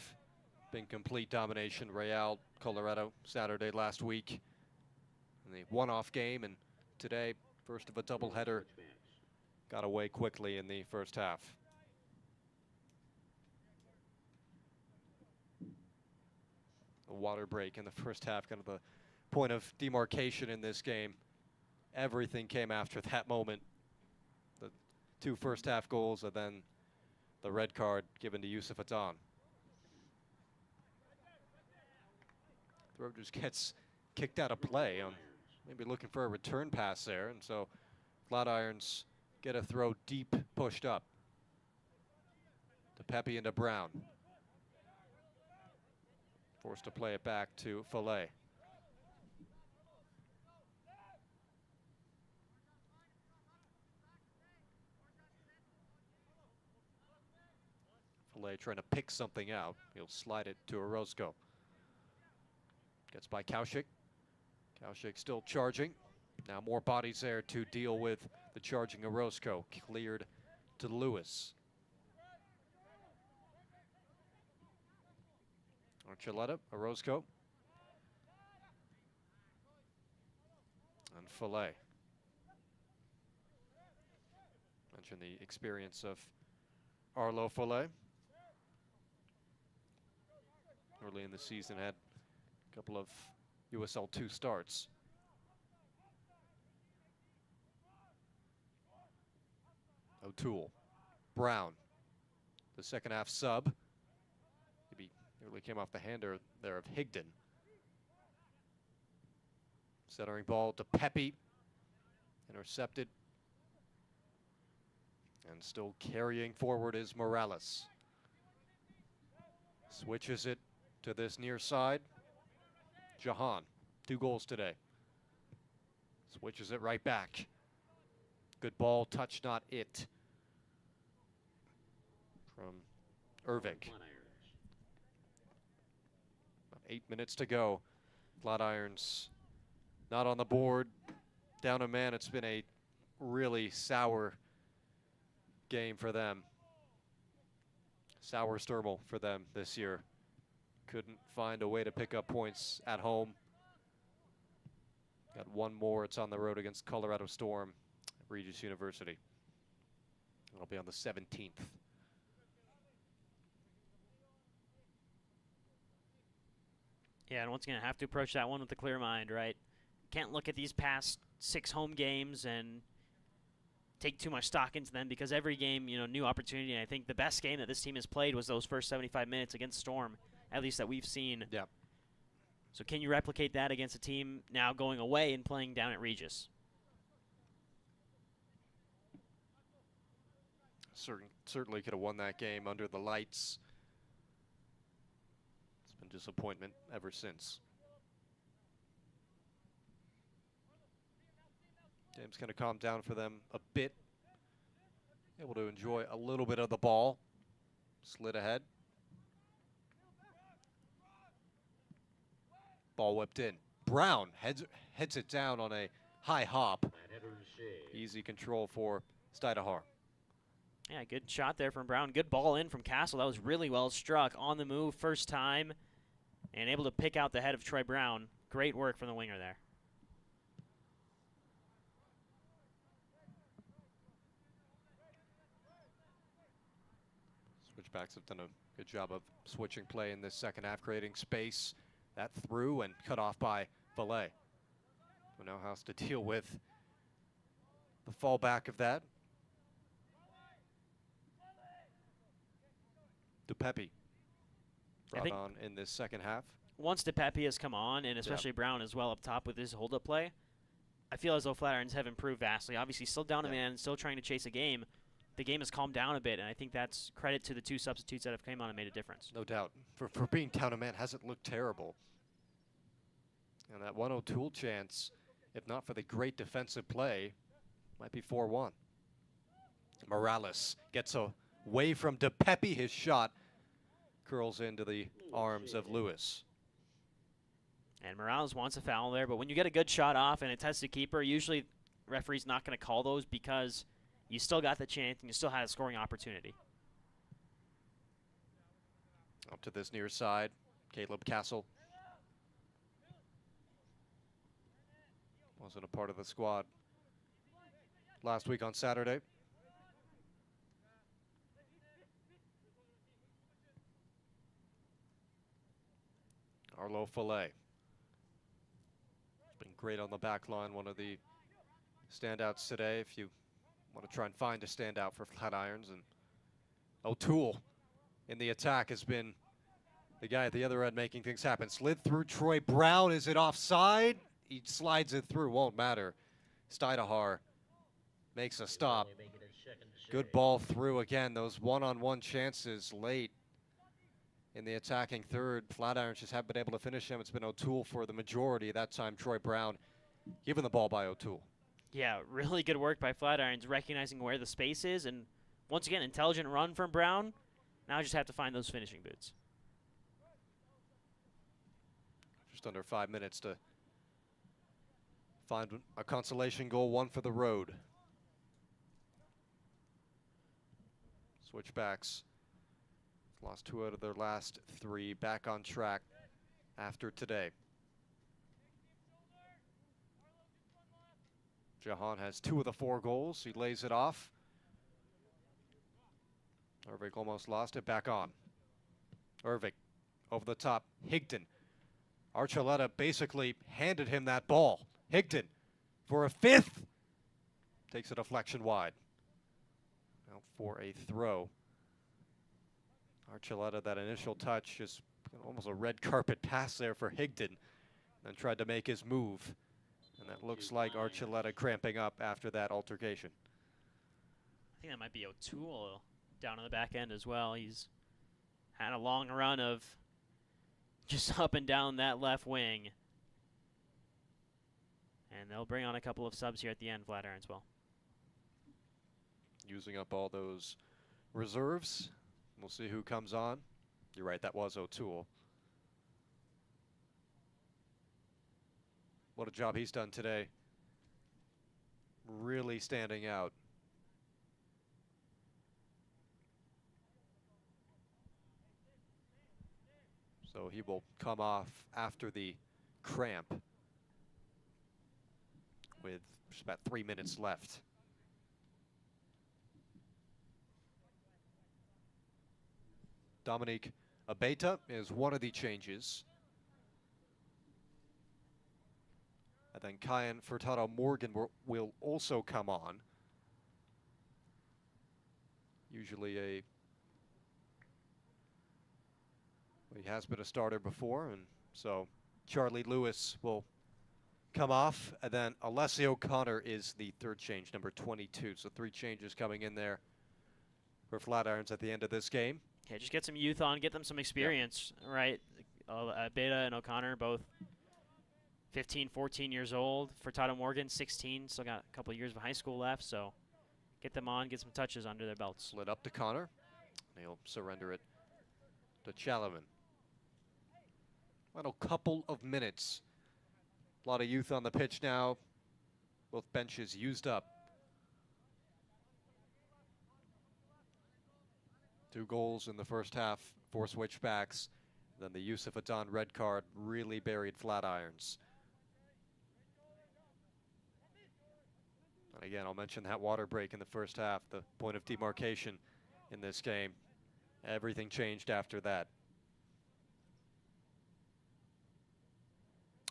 been complete domination. Real, Colorado, Saturday last week. And the one-off game, and today, first of a doubleheader, got away quickly in the first half. A water break in the first half, kind of the point of demarcation in this game. Everything came after that moment. The 2 first half goals, and then the red card given to Yusuf Atan. Throw just gets kicked out of play on maybe looking for a return pass there, and so Flatirons get a throw deep, pushed up to Pepe and to Brown. Forced to play it back to Follet. Follet trying to pick something out. He'll slide it to Orozco. Gets by Kaushik. Kaushik still charging. Now more bodies there to deal with the charging Orozco. Cleared to Lewis. Archuleta, Orozco. And Follet. Mentioned the experience of Arlo Follet. Early in the season had a couple of USL 2 starts. O'Toole, Brown, the second half sub. Maybe nearly came off the hander there of Higdon. Centering ball to Pepe, intercepted. And still carrying forward is Morales. Switches it to this near side. Jahan, 2 goals today. Switches it right back. Good ball, touch not it. From Ervik. About 8 minutes to go. Flatirons not on the board. Down a man. It's been a really sour game for them. Sour Sturmel for them this year. Couldn't find a way to pick up points at home. Got 1 more. It's on the road against Colorado Storm at Regis University. It'll be on the 17th. Yeah, and once again, have to approach that one with a clear mind, right? Can't look at these past 6 home games and take too much stock into them, because every game, you know, new opportunity. And I think the best game that this team has played was those first 75 minutes against Storm, at least that we've seen. Yeah. So can you replicate that against a team now going away and playing down at Regis? Certainly could have won that game under the lights. It's been disappointment ever since. Game's going to calm down for them a bit. Able to enjoy a little bit of the ball. Slid ahead. Ball whipped in. Brown heads it down on a high hop. Easy control for Stidahar. Yeah, good shot there from Brown. Good ball in from Castle. That was really well struck. On the move, first time, and able to pick out the head of Troy Brown. Great work from the winger there. Switchbacks have done a good job of switching play in this second half, creating space. That through and cut off by Valet, who now has to deal with the fallback of that. DePepe brought on in this second half. Once DePepe has come on, and especially Brown as well up top with his hold-up play, I feel as though Flatirons have improved vastly. Obviously, still down a man, still trying to chase a game. The game has calmed down a bit, and I think that's credit to the two substitutes that have come on and made a difference. No doubt. For being down a man, hasn't looked terrible. And that 1 O'Toole chance, if not for the great defensive play, might be 4-1. Morales gets away from DePepe. His shot curls into the arms of Lewis. And Morales wants a foul there, but when you get a good shot off and it tests the keeper, usually referee's not going to call those because you still got the chance and you still had a scoring opportunity. Up to this near side, Caleb Castle. Wasn't a part of the squad last week on Saturday. Arlo Fillet. Been great on the back line, one of the standouts today if you want to try and find a standout for Flatirons. And O'Toole in the attack has been the guy at the other end making things happen. Slid through Troy Brown. Is it offside? He slides it through, won't matter. Steidehar makes a stop. Good ball through again. Those one-on-one chances late in the attacking third. Flatirons just haven't been able to finish them. It's been O'Toole for the majority. That time, Troy Brown given the ball by O'Toole. Yeah, really good work by Flatirons, recognizing where the space is. And once again, intelligent run from Brown. Now I just have to find those finishing boots. Just under 5 minutes to find a consolation goal, one for the road. Switchbacks lost 2 out of their last 3, back on track after today. Jahan has 2 of the 4 goals. He lays it off. Ervik almost lost it, back on. Ervik over the top, Higdon. Archuleta basically handed him that ball. Higdon for a 5th. Takes a deflection wide. Now for a throw. Archuleta, that initial touch, just almost a red carpet pass there for Higdon. Then tried to make his move. And that looks like Archuleta cramping up after that altercation. I think that might be O'Toole down on the back end as well. He's had a long run of just up and down that left wing. And they'll bring on a couple of subs here at the end, Flatirons well. Using up all those reserves. We'll see who comes on. You're right, that was O'Toole. What a job he's done today. Really standing out. So he will come off after the cramp with just about 3 minutes left. Dominique Abeta is one of the changes. And then Kyan Furtado Morgan will also come on. Usually he has been a starter before, and so Charlie Lewis will come off, and then Alessio Connor is the 3rd change, number 22. So 3 changes coming in there for Flatirons at the end of this game. Yeah, just get some youth on, get them some experience, right? Beta and O'Connor both 15, 14 years old. Furtado Morgan, 16, still got a couple of years of high school left, so get them on, get some touches under their belts. Slid up to Connor. He'll surrender it to Chalaman. Final couple of minutes. A lot of youth on the pitch now. Both benches used up. 2 goals in the first half for Switchbacks. Then the use of a Don red card really buried Flatirons. And again, I'll mention that water break in the first half, the point of demarcation in this game. Everything changed after that.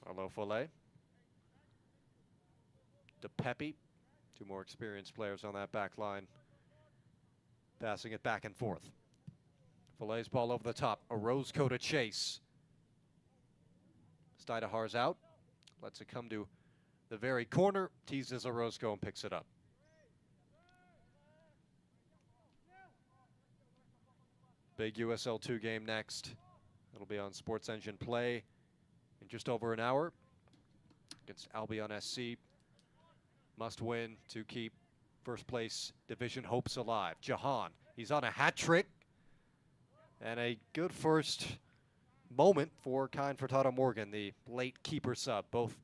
Arlo Follet. DePepe. Two more experienced players on that back line. Passing it back and forth. Follet's ball over the top. Orozco to chase. Steidahar's out. Lets it come to the very corner. Teases Orozco and picks it up. Big USL 2 game next. It'll be on Sports Engine Play in just over an hour against Albion SC. Must win to keep first place division hopes alive. Jahan, he's on a hat trick. And a good first moment for Kind Furtado Morgan, the late keeper sub. Both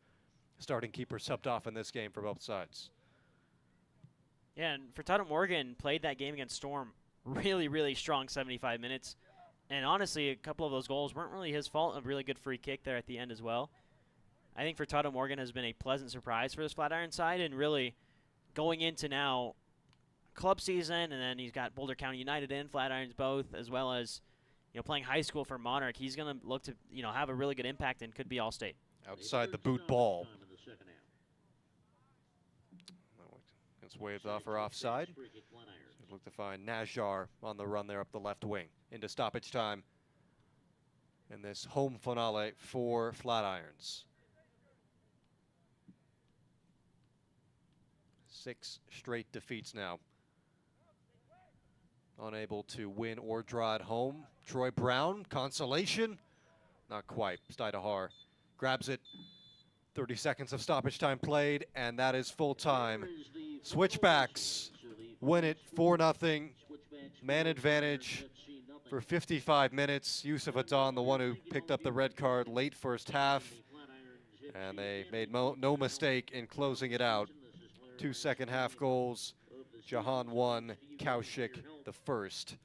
starting keepers subbed off in this game for both sides. Yeah, and Furtado Morgan played that game against Storm really strong 75 minutes. And honestly, a couple of those goals weren't really his fault. A really good free kick there at the end as well. I think Furtado Morgan has been a pleasant surprise for this Flatiron side, and really going into now club season, and then he's got Boulder County United and Flatirons both, as well as playing high school for Monarch. He's going to look to have a really good impact and could be All-State. Outside the boot ball. It's waved off or offside. Look to find Najjar on the run there up the left wing into stoppage time in this home finale for Flatirons. 6 straight defeats now. Unable to win or draw at home. Troy Brown, consolation? Not quite. Steidahar grabs it. 30 seconds of stoppage time played, and that is full time. Switchbacks win it 4-0. Man advantage for 55 minutes. Yusuf Adon, the one who picked up the red card late first half. And they made no mistake in closing it out. 2 second half goals. Jahan 1, Kaushik the first.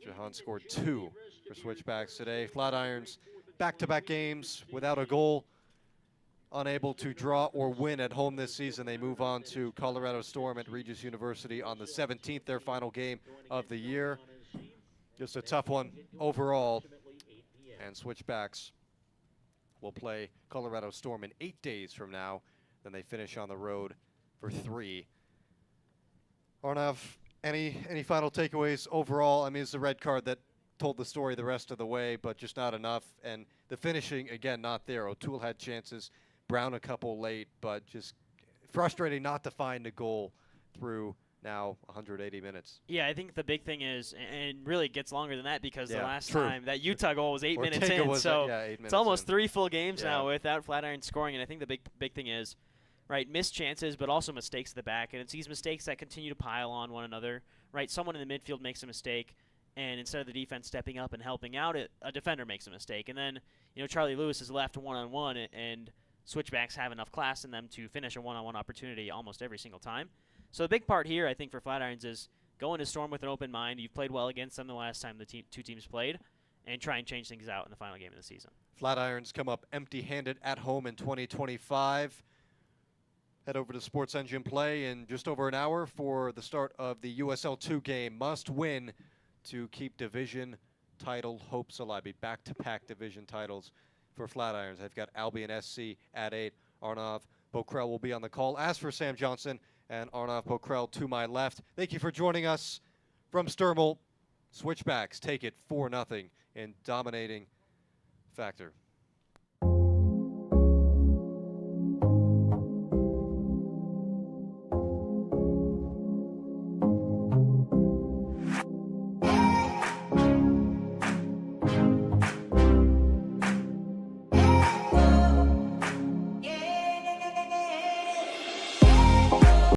Jahan scored 2 for Switchbacks today. Flatirons back-to-back games without a goal. Unable to draw or win at home this season. They move on to Colorado Storm at Regis University on the 17th, their final game of the year. Just a tough one overall. And Switchbacks will play Colorado Storm in 8 days from now. Then they finish on the road for 3. Arnav, any final takeaways overall? I mean, it's the red card that told the story the rest of the way, but just not enough. And the finishing, again, not there. O'Toole had chances. Brown a couple late, but just frustrating not to find a goal through now 180 minutes. Yeah, I think the big thing is, and really it gets longer than that because the last true. time that Utah goal was 8 minutes Ortega in, was so 8 minutes it's almost in. 3 full games now without Flatiron scoring. And I think the big thing is, right, missed chances, but also mistakes at the back, and it's these mistakes that continue to pile on one another. Right, someone in the midfield makes a mistake, and instead of the defense stepping up and helping out, a defender makes a mistake, and then Charlie Lewis is left one-on-one, and Switchbacks have enough class in them to finish a one-on-one opportunity almost every single time. So the big part here, I think, for Flatirons is go into Storm with an open mind. You've played well against them the last time the two teams played, and try and change things out in the final game of the season. Flatirons come up empty-handed at home in 2025. Head over to Sports Engine Play in just over an hour for the start of the USL 2 game. Must win to keep division title hopes alive. Be back-to-back division titles for Flatirons. They've got Albion SC at 8. Arnav Bokrell will be on the call. As for Sam Johnson and Arnav Bokrell to my left, thank you for joining us from Sturmel. Switchbacks take it 4-0 in dominating factor.